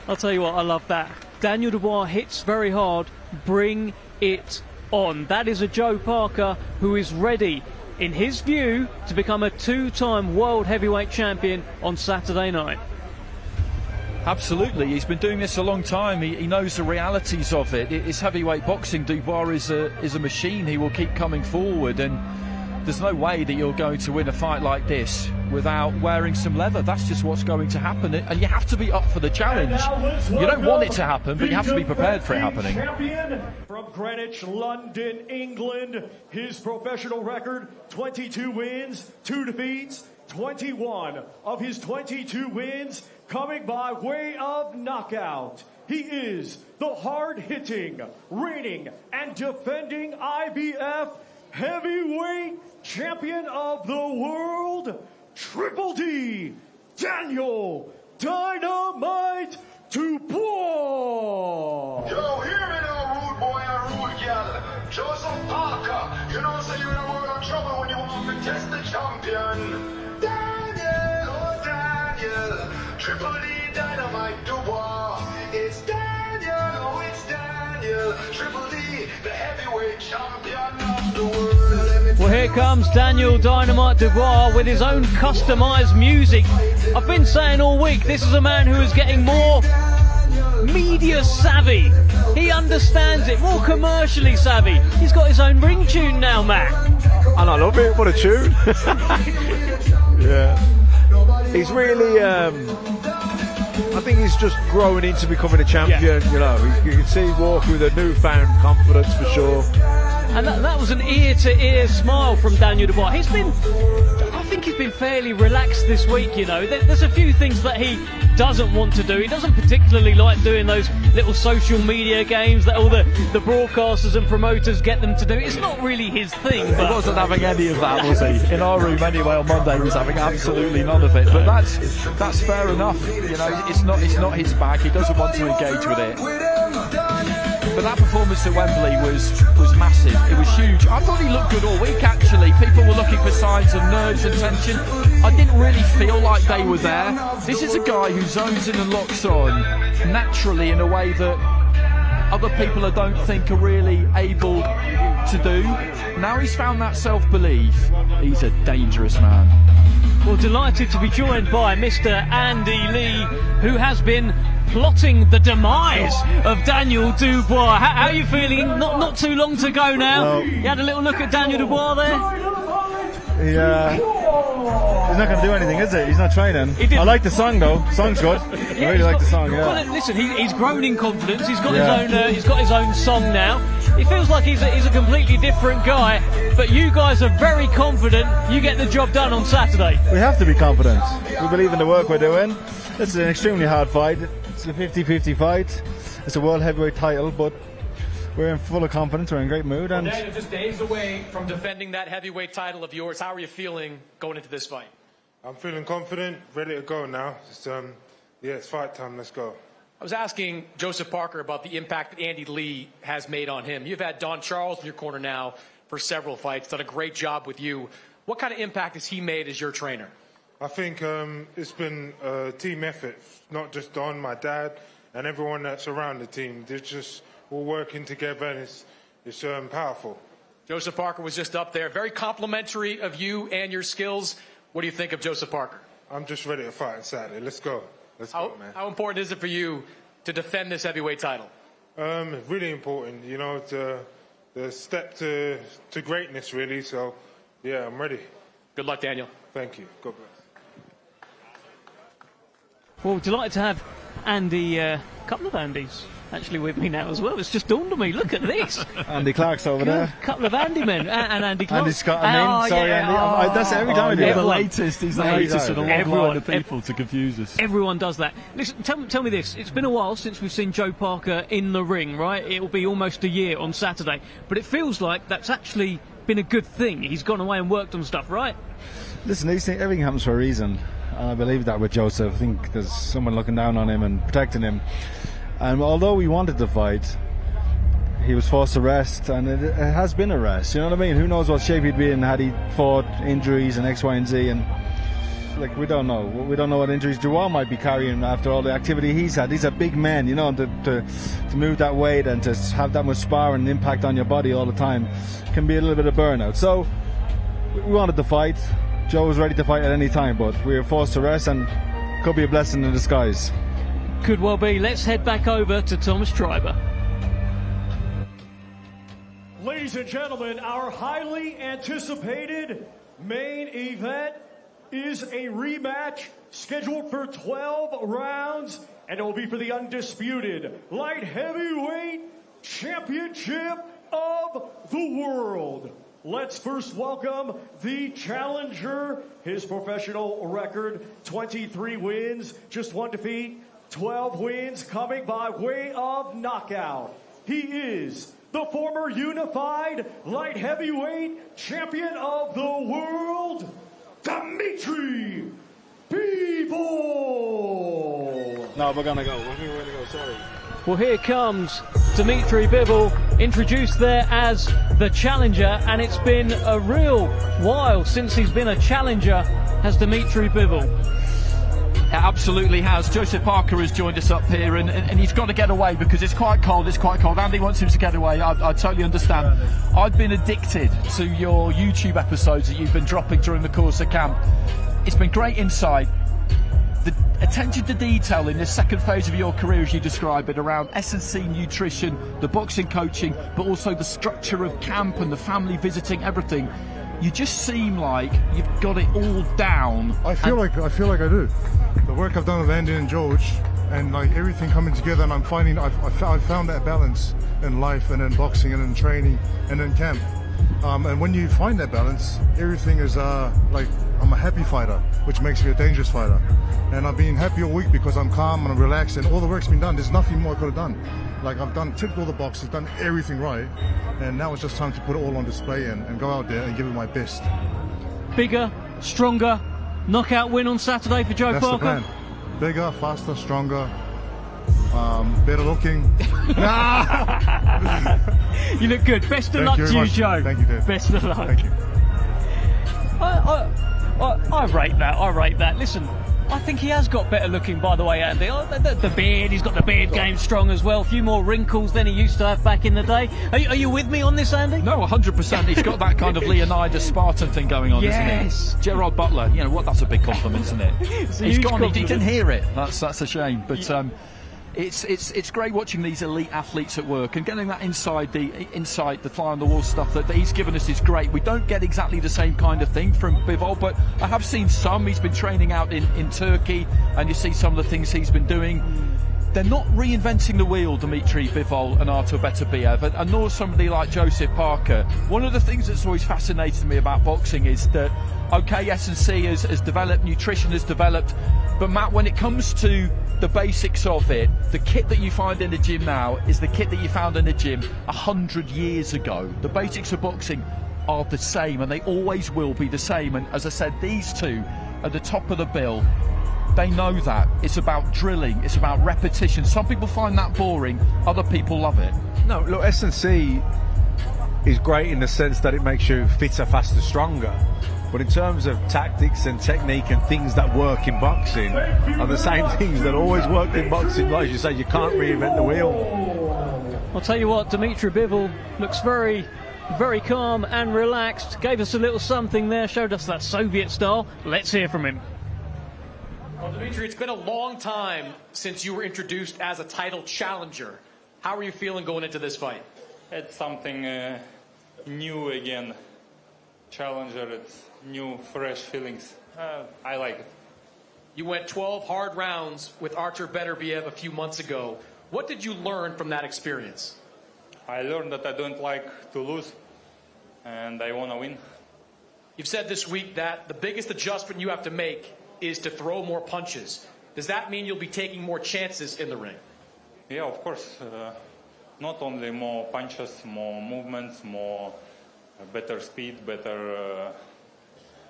I'll tell you what, I love that. Daniel Dubois hits very hard. Bring it on. That is a Joe Parker who is ready, in his view, to become a two-time world heavyweight champion on Saturday night. Absolutely, he's been doing this a long time. He knows the realities of it. It's heavyweight boxing. Dubois is a machine. He will keep coming forward, and there's no way that you're going to win a fight like this without wearing some leather. That's just what's going to happen, and you have to be up for the challenge. You don't want it to happen, but you have to be prepared for it happening. From Greenwich, London, England, his professional record, 22 wins, 2 defeats, 21 of his 22 wins coming by way of knockout. He is the hard-hitting, reigning, and defending IBF heavyweight champion of the world, Triple D, Daniel Dynamite Dubois. Yo, hear me now, rude boy and rude girl. Joseph Parker, you know, say you're in a world of trouble when you want to test the champion. Daniel, oh Daniel, Triple D, Dynamite Dubois. It's Daniel, oh it's Daniel, Triple D, the heavyweight champion of the world. Well, here comes Daniel Dynamite Dubois with his own customised music. I've been saying all week, this is a man who is getting more media savvy. He understands it, more commercially savvy. He's got his own ring tune now, Matt. And I love it, what a tune. Yeah. He's really, I think he's just growing into becoming a champion, you know. You can see he walk with a newfound confidence for sure. And that was an ear-to-ear smile from Daniel Dubois. I think he's been fairly relaxed this week, you know. There's a few things that he doesn't want to do. He doesn't particularly like doing those little social media games that all the broadcasters and promoters get them to do. It's not really his thing. He wasn't having any of that, was he? In our room anyway on Monday, he was having absolutely none of it. But that's fair enough. You know, it's not his bag. He doesn't want to engage with it. But that performance at Wembley was massive. It was huge. I thought he looked good all week, actually. People were looking for signs of nerves and tension. I didn't really feel like they were there. This is a guy who zones in and locks on naturally in a way that other people I don't think are really able to do. Now he's found that self-belief. He's a dangerous man. Well, delighted to be joined by Mr. Andy Lee, who has been plotting the demise of Daniel Dubois. How are you feeling? Not too long to go now. Well, you had a little look at Daniel Dubois there? Yeah. He's not going to do anything, is he? He's not training. I like the song though. The song's good. I really like the song. Yeah. Well, listen, he's grown in confidence. He's got his own song now. It feels like he's a completely different guy. But you guys are very confident. You get the job done on Saturday. We have to be confident. We believe in the work we're doing. It's an extremely hard fight. It's a 50-50 fight. It's a world heavyweight title, but we're in full of confidence. We're in great mood. And Daniel, just days away from defending that heavyweight title of yours, how are you feeling going into this fight? I'm feeling confident, ready to go now. It's fight time. Let's go. I was asking Joseph Parker about the impact that Andy Lee has made on him. You've had Don Charles in your corner now for several fights, done a great job with you. What kind of impact has he made as your trainer? I think it's been a team effort, not just Don, my dad, and everyone that's around the team. They're just all working together, and it's powerful. Joseph Parker was just up there, very complimentary of you and your skills. What do you think of Joseph Parker? I'm just ready to fight on Saturday. Let's go. Let's go, man. How important is it for you to defend this heavyweight title? Really important, you know, the step to greatness, really. So, yeah, I'm ready. Good luck, Daniel. Thank you. God bless. Well, delighted to have Andy, a couple of Andys actually with me now as well. It's just dawned on me. Look at this. Andy Clark's over there. A couple of Andy men and Andy Clark. Andy Scott, sorry, Andy. That's every time I do. He's the latest. He's the latest of a long line of people to confuse us. Everyone does that. Listen, tell me this. It's been a while since we've seen Joe Parker in the ring, right? It will be almost a year on Saturday. But it feels like that's actually been a good thing. He's gone away and worked on stuff, right? Listen, everything happens for a reason. I believe that with Joseph. I think there's someone looking down on him and protecting him. And although we wanted to fight, he was forced to rest, and it has been a rest. You know what I mean? Who knows what shape he'd be in had he fought injuries and X, Y, and Z. And like we don't know. We don't know what injuries Dubois might be carrying after all the activity he's had. He's a big man, you know, to move that weight and to have that much sparring and impact on your body all the time can be a little bit of burnout. So we wanted to fight. Joe was ready to fight at any time, but we were forced to rest, and could be a blessing in disguise. Could well be. Let's head back over to Thomas Treiber. Ladies and gentlemen, our highly anticipated main event is a rematch scheduled for 12 rounds, and it will be for the undisputed light heavyweight championship of the world. Let's first welcome the challenger. His professional record, 23 wins, just 1 defeat, 12 wins coming by way of knockout. He is the former unified light heavyweight champion of the world, Dmitry Bivol. No, we're going to go. Sorry. Well, here comes Dmitry Bivol, introduced there as the challenger, and it's been a real while since he's been a challenger, has Dmitry Bivol. It absolutely has. Joseph Parker has joined us up here, and he's got to get away because it's quite cold. Andy wants him to get away. I totally understand. I've been addicted to your YouTube episodes that you've been dropping during the course of camp. It's been great insight. attention to detail in this second phase of your career, as you describe it, around S&C nutrition, the boxing coaching, but also the structure of camp and the family visiting, everything. You just seem like you've got it all down. I feel like I do. The work I've done with Andy and George, and like everything coming together, and I'm finding I've found that balance in life and in boxing and in training and in camp. And when you find that balance, everything is like I'm a happy fighter, which makes me a dangerous fighter. And I've been happy all week because I'm calm and I'm relaxed, and all the work's been done. There's nothing more I could have done. Like ticked all the boxes, done everything right, and now it's just time to put it all on display and go out there and give it my best. Bigger, stronger, knockout win on Saturday for Joe Parker. That's the plan. Bigger, faster, stronger, better looking. You look good. Best of luck to you, Joe. Thank you, Dave. Best of luck. Thank you. I rate that. I rate that. Listen, I think he has got better looking, by the way, Andy. The beard, he's got the beard game strong as well. A few more wrinkles than he used to have back in the day. Are you with me on this, Andy? No, 100%. He's got that kind of Leonidas Spartan thing going on, yes. Isn't he? Gerard Butler, you know what? That's a big compliment, isn't it? He's gone. He can hear it. That's a shame. But it's great watching these elite athletes at work and getting that inside the fly on the wall stuff that he's given us is great. We don't get exactly the same kind of thing from Bivol, but I have seen some. He's been training out in Turkey, and you see some of the things he's been doing. They're not reinventing the wheel, Dmitry Bivol and Artur Beterbiev, and nor somebody like Joseph Parker. One of the things that's always fascinated me about boxing is that, okay, S&C has developed, nutrition has developed, but Matt, when it comes to the basics of it, the kit that you find in the gym now is the kit that you found in the gym 100 years ago. The basics of boxing are the same, and they always will be the same. And as I said, these two at the top of the bill, they know that. It's about drilling, it's about repetition. Some people find that boring, other people love it. No, look, S&C is great in the sense that it makes you fitter, faster, stronger. But in terms of tactics and technique and things that work in boxing are the same things that always worked in boxing. Like you say, you can't reinvent the wheel. I'll tell you what, Dmitry Bivol looks very, very calm and relaxed. Gave us a little something there, showed us that Soviet style. Let's hear from him. Well, Dmitry, it's been a long time since you were introduced as a title challenger. How are you feeling going into this fight? It's something new again. Challenger, it's new, fresh feelings. I like it. You went 12 hard rounds with Artur Beterbiev a few months ago. What did you learn from that experience? I learned that I don't like to lose, and I want to win. You've said this week that the biggest adjustment you have to make is to throw more punches. Does that mean you'll be taking more chances in the ring? Yeah, of course. Not only more punches, more movements, more better speed,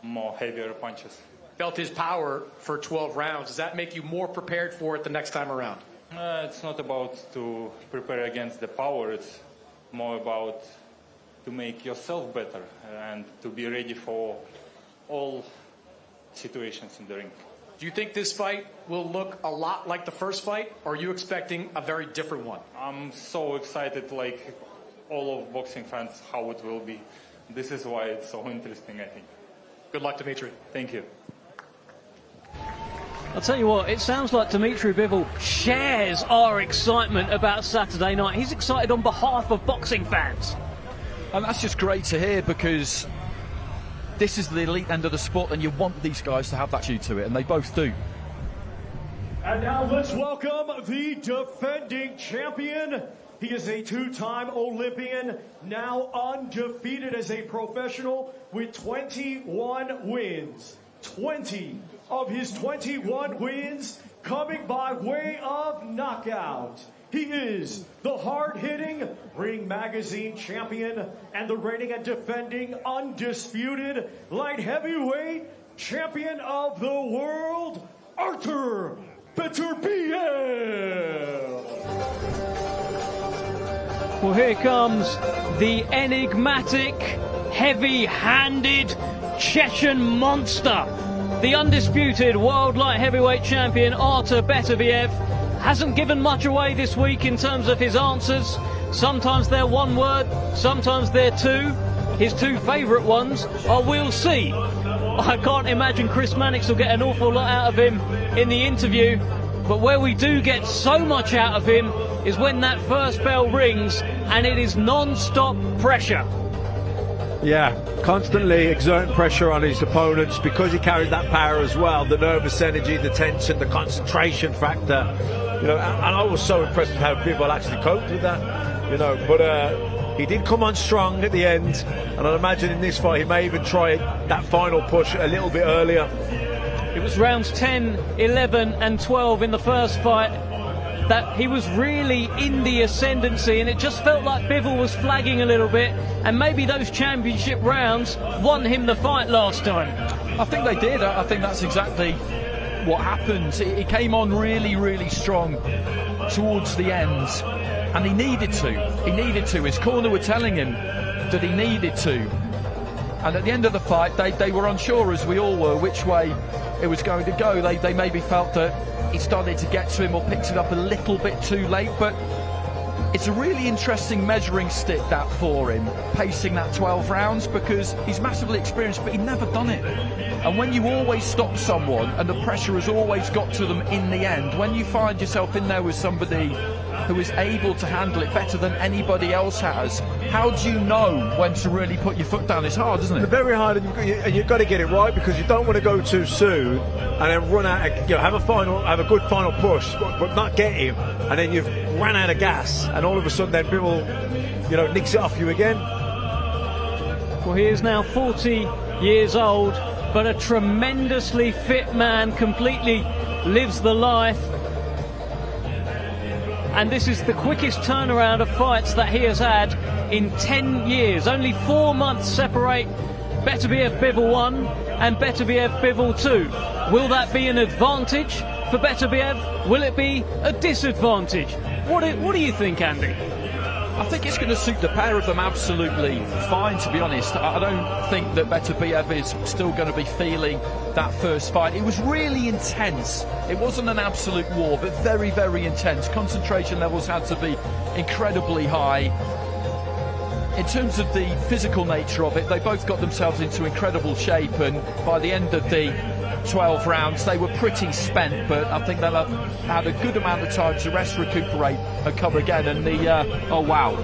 more heavier punches. Felt his power for 12 rounds. Does that make you more prepared for it the next time around? It's not about to prepare against the power. It's more about to make yourself better and to be ready for all situations in the ring. Do you think this fight will look a lot like the first fight, or are you expecting a very different one? I'm so excited, like all of boxing fans, how it will be. This is why it's so interesting, I think. Good luck, Dmitry. Thank you. I'll tell you what, it sounds like Dmitry Bivol shares our excitement about Saturday night. He's excited on behalf of boxing fans. And that's just great to hear, because this is the elite end of the sport, and you want these guys to have that attitude to it, and they both do. And now let's welcome the defending champion. He is a two-time Olympian, now undefeated as a professional with 21 wins. 20 of his 21 wins coming by way of knockout. He is the hard-hitting Ring Magazine champion and the reigning and defending undisputed light heavyweight champion of the world, Artur Beterbiev. Well, here comes the enigmatic, heavy-handed Chechen monster. The undisputed world light heavyweight champion, Artur Beterbiev, hasn't given much away this week in terms of his answers. Sometimes they're one word, sometimes they're two. His two favourite ones are "we'll see." I can't imagine Chris Mannix will get an awful lot out of him. in the interview, but where we do get so much out of him is when that first bell rings and it is non-stop pressure. Yeah, constantly exerting pressure on his opponents because he carries that power as well, the nervous energy, the tension, the concentration factor. You know, and I was so impressed with how Bivol actually coped with that. You know, but he did come on strong at the end, and I'd imagine in this fight he may even try that final push a little bit earlier. It was rounds 10, 11 and 12 in the first fight that he was really in the ascendancy, and it just felt like Bivol was flagging a little bit, and maybe those championship rounds won him the fight last time. I think they did. I think that's exactly what happened. He came on really, really strong towards the end, and he needed to. He needed to. His corner were telling him that he needed to. And at the end of the fight, they were unsure, as we all were, which way it was going to go. They maybe felt that he started to get to him or picked it up a little bit too late, but it's a really interesting measuring stick that for him, pacing that 12 rounds, because he's massively experienced, but he'd never done it. And when you always stop someone and the pressure has always got to them in the end, when you find yourself in there with somebody who is able to handle it better than anybody else has, how do you know when to really put your foot down? It's hard, isn't it? It's very hard, and you've got to get it right, because you don't want to go too soon and then run out. You know, have a good final push, but not get him, and then you've run out of gas, and all of a sudden then Bivol, you know, nicks it off you again. Well, he is now 40 years old, but a tremendously fit man, completely lives the life. And this is the quickest turnaround of fights that he has had in 10 years. Only 4 months separate Beterbiev Bivol 1 and Beterbiev Bivol 2. Will that be an advantage for Beterbiev? Will it be a disadvantage? What do you think, Andy? I think it's going to suit the pair of them absolutely fine, to be honest. I don't think that Beterbiev is still going to be feeling that first fight. It was really intense. It wasn't an absolute war, but very, very intense. Concentration levels had to be incredibly high. In terms of the physical nature of it, they both got themselves into incredible shape, and by the end of the 12 rounds they were pretty spent, but I think they'll have had a good amount of time to rest, recuperate and come again. And the oh wow,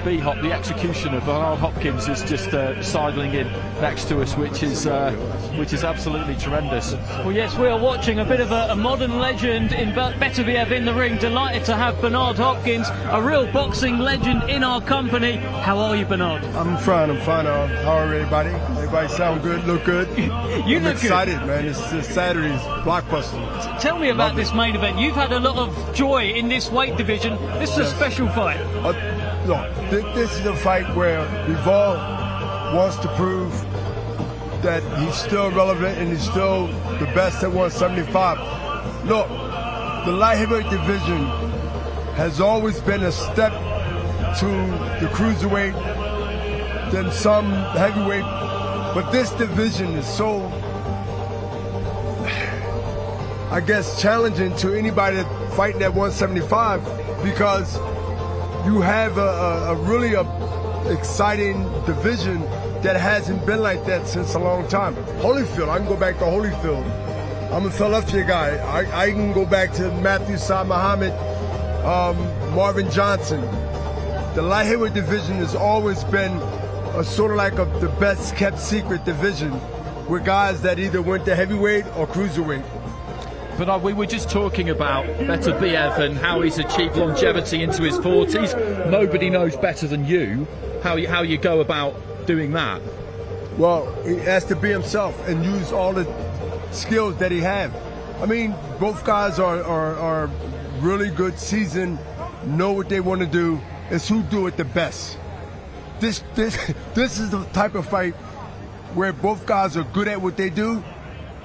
B-Hop, the execution of Bernard Hopkins, is just sidling in next to us, which is absolutely tremendous. Well, yes, we are watching a bit of a modern legend in Beterbiev in the ring. Delighted to have Bernard Hopkins, a real boxing legend, in our company. How are you, Bernard? I'm fine. How are everybody? Everybody sound good, look good? You I'm look excited, good, man. It's Saturday's blockbuster. Tell me about this main event. You've had a lot of joy in this weight division. This is a special fight. Look, this is a fight where Bivol wants to prove that he's still relevant and he's still the best at 175. Look, the light heavyweight division has always been a step to the cruiserweight, then some heavyweight, but this division is so, I guess, challenging to anybody fighting at 175, because you have a really exciting division that hasn't been like that since a long time. Holyfield, I can go back to Holyfield. I'm a Philadelphia guy. I can go back to Matthew Saad Muhammad, Marvin Johnson. The light heavyweight division has always been a sort of like the best kept secret division, with guys that either went to heavyweight or cruiserweight. But we were just talking about Beterbiev and how he's achieved longevity into his 40s. Nobody knows better than you how you go about doing that. Well, he has to be himself and use all the skills that he has. I mean, both guys are really good, seasoned, know what they want to do. It's who do it the best. This is the type of fight where both guys are good at what they do.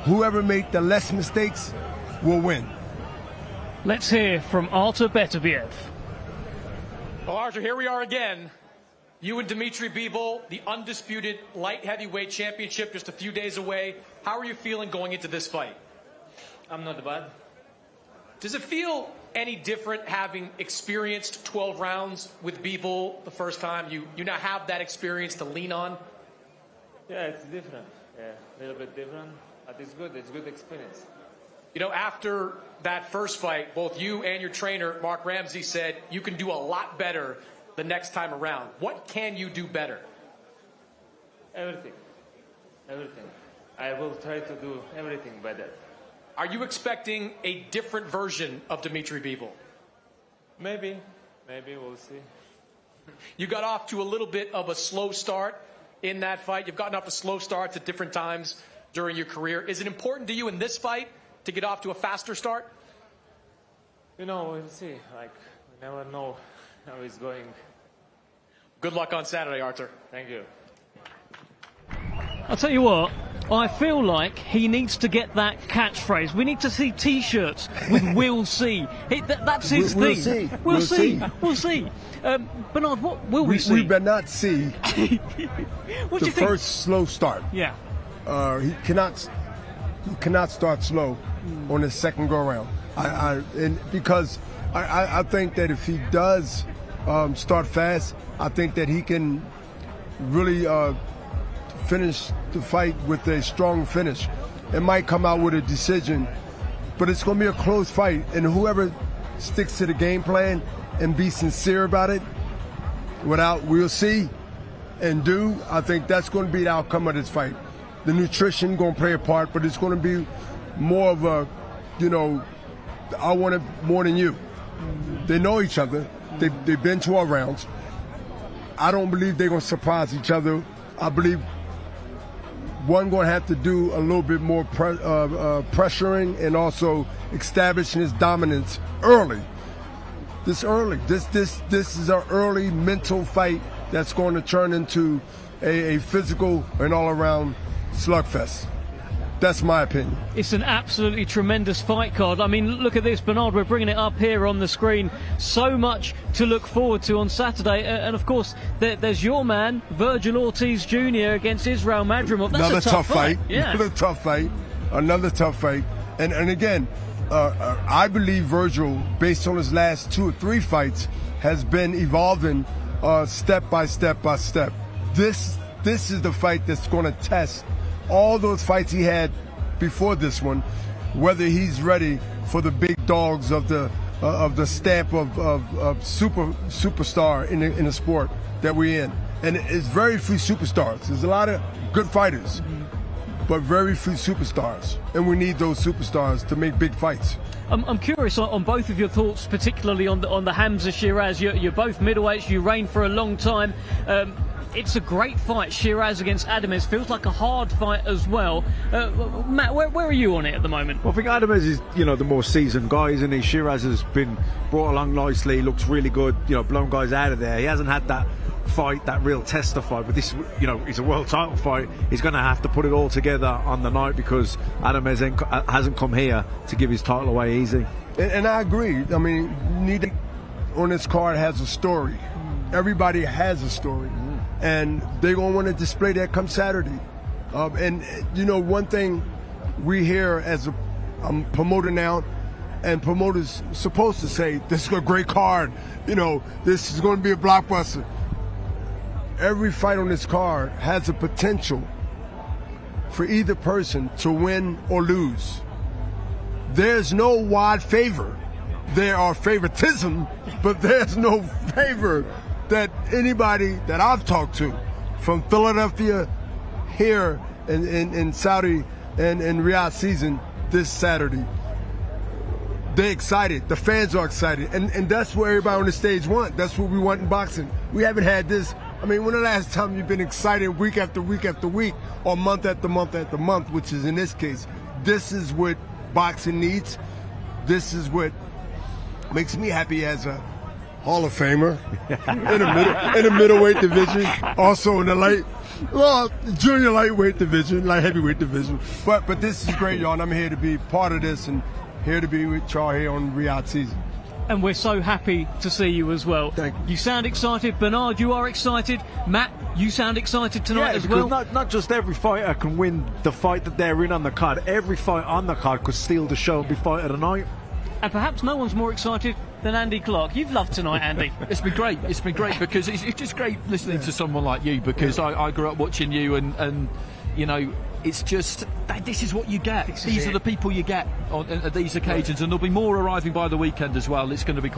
Whoever made the less mistakes will win. Let's hear from Artur Beterbiev. Well, Artur, here we are again. You and Dmitry Bivol, the undisputed light heavyweight championship, just a few days away. How are you feeling going into this fight? I'm not bad. Does it feel any different having experienced 12 rounds with Bivol the first time? You now have that experience to lean on? Yeah, it's different. Yeah, a little bit different, but it's good. It's good experience. You know, after that first fight, both you and your trainer, Mark Ramsey, said you can do a lot better the next time around. What can you do better? Everything. I will try to do everything better. Are you expecting a different version of Dmitry Bivol? Maybe we'll see. You got off to a little bit of a slow start in that fight. You've gotten off to slow starts at different times during your career. Is it important to you in this fight to get off to a faster start? You know, we'll see. Like, we never know how it's going. Good luck on Saturday, Artur. Thank you. I'll tell you what, I feel like he needs to get that catchphrase. We need to see T-shirts with "We'll see." That's his We'll thing. see. We'll see. We'll see. Bernard, what will we see? We better not see What do the you think? first slow start. Yeah. He cannot start slow on his second go around. Because I think that if he does start fast, I think that he can really finish the fight with a strong finish. It might come out with a decision, but it's going to be a close fight, and whoever sticks to the game plan and be sincere about it, we'll see and do, I think that's going to be the outcome of this fight. The nutrition going to play a part, but it's going to be more of a, I want it more than you. They know each other. They've been 12 rounds. I don't believe they're going to surprise each other. I believe one going to have to do a little bit more pressuring and also establishing his dominance early. This is an early mental fight that's going to turn into a physical and all-around slugfest. That's my opinion. It's an absolutely tremendous fight card. I mean, look at this, Bernard. We're bringing it up here on the screen. So much to look forward to on Saturday. And, of course, there's your man, Vergil Ortiz Jr. against Israil Madrimov. That's Another a tough fight. Yeah. Another tough fight. And again, I believe Vergil, based on his last 2 or 3 fights, has been evolving step by step by step. This is the fight that's going to test all those fights he had before this one, whether he's ready for the big dogs of the stamp of superstar in the sport that we're in. And it's very few superstars. There's a lot of good fighters, but very few superstars. And we need those superstars to make big fights. I'm curious on both of your thoughts, particularly on the Hamzah Sheeraz. You're both middleweights. You reigned for a long time. It's a great fight. Sheeraz against Adamez feels like a hard fight as well. Matt, where are you on it at the moment? Well, I think Adamez is, the more seasoned guy, isn't he? Sheeraz has been brought along nicely, looks really good, blown guys out of there. He hasn't had that fight, that real tester fight, but this, it's a world title fight. He's going to have to put it all together on the night because Adamez hasn't come here to give his title away easy. And I agree. I mean, neither on this card has a story. Everybody has a story. And they're going to want to display that come Saturday. And, one thing we hear as a promoter now, and promoters supposed to say, this is a great card, this is going to be a blockbuster. Every fight on this card has a potential for either person to win or lose. There's no wide favor. There are favoritism, but there's no favor that anybody that I've talked to from Philadelphia here in Saudi and Riyadh season this Saturday, they're excited. The fans are excited. And that's what everybody on the stage want. That's what we want in boxing. We haven't had this. I mean, when the last time you've been excited week after week after week or month after month after month, which is in this case, this is what boxing needs. This is what makes me happy as a Hall of Famer in the middleweight division, also in the junior lightweight division, light heavyweight division. But this is great, y'all. And I'm here to be part of this and here to be with y'all here on Riyadh season. And we're so happy to see you as well. Thank you. You sound excited. Bernard, you are excited. Matt, you sound excited tonight as well. Not just every fighter can win the fight that they're in on the card. Every fight on the card could steal the show and be fight of the night. And perhaps no one's more excited than Andy Clark. You've loved tonight, Andy. It's been great. It's been great because it's just great listening to someone like you because I grew up watching you and it's just this is what you get. These are the people you get at these occasions, and there'll be more arriving by the weekend as well. It's going to be quite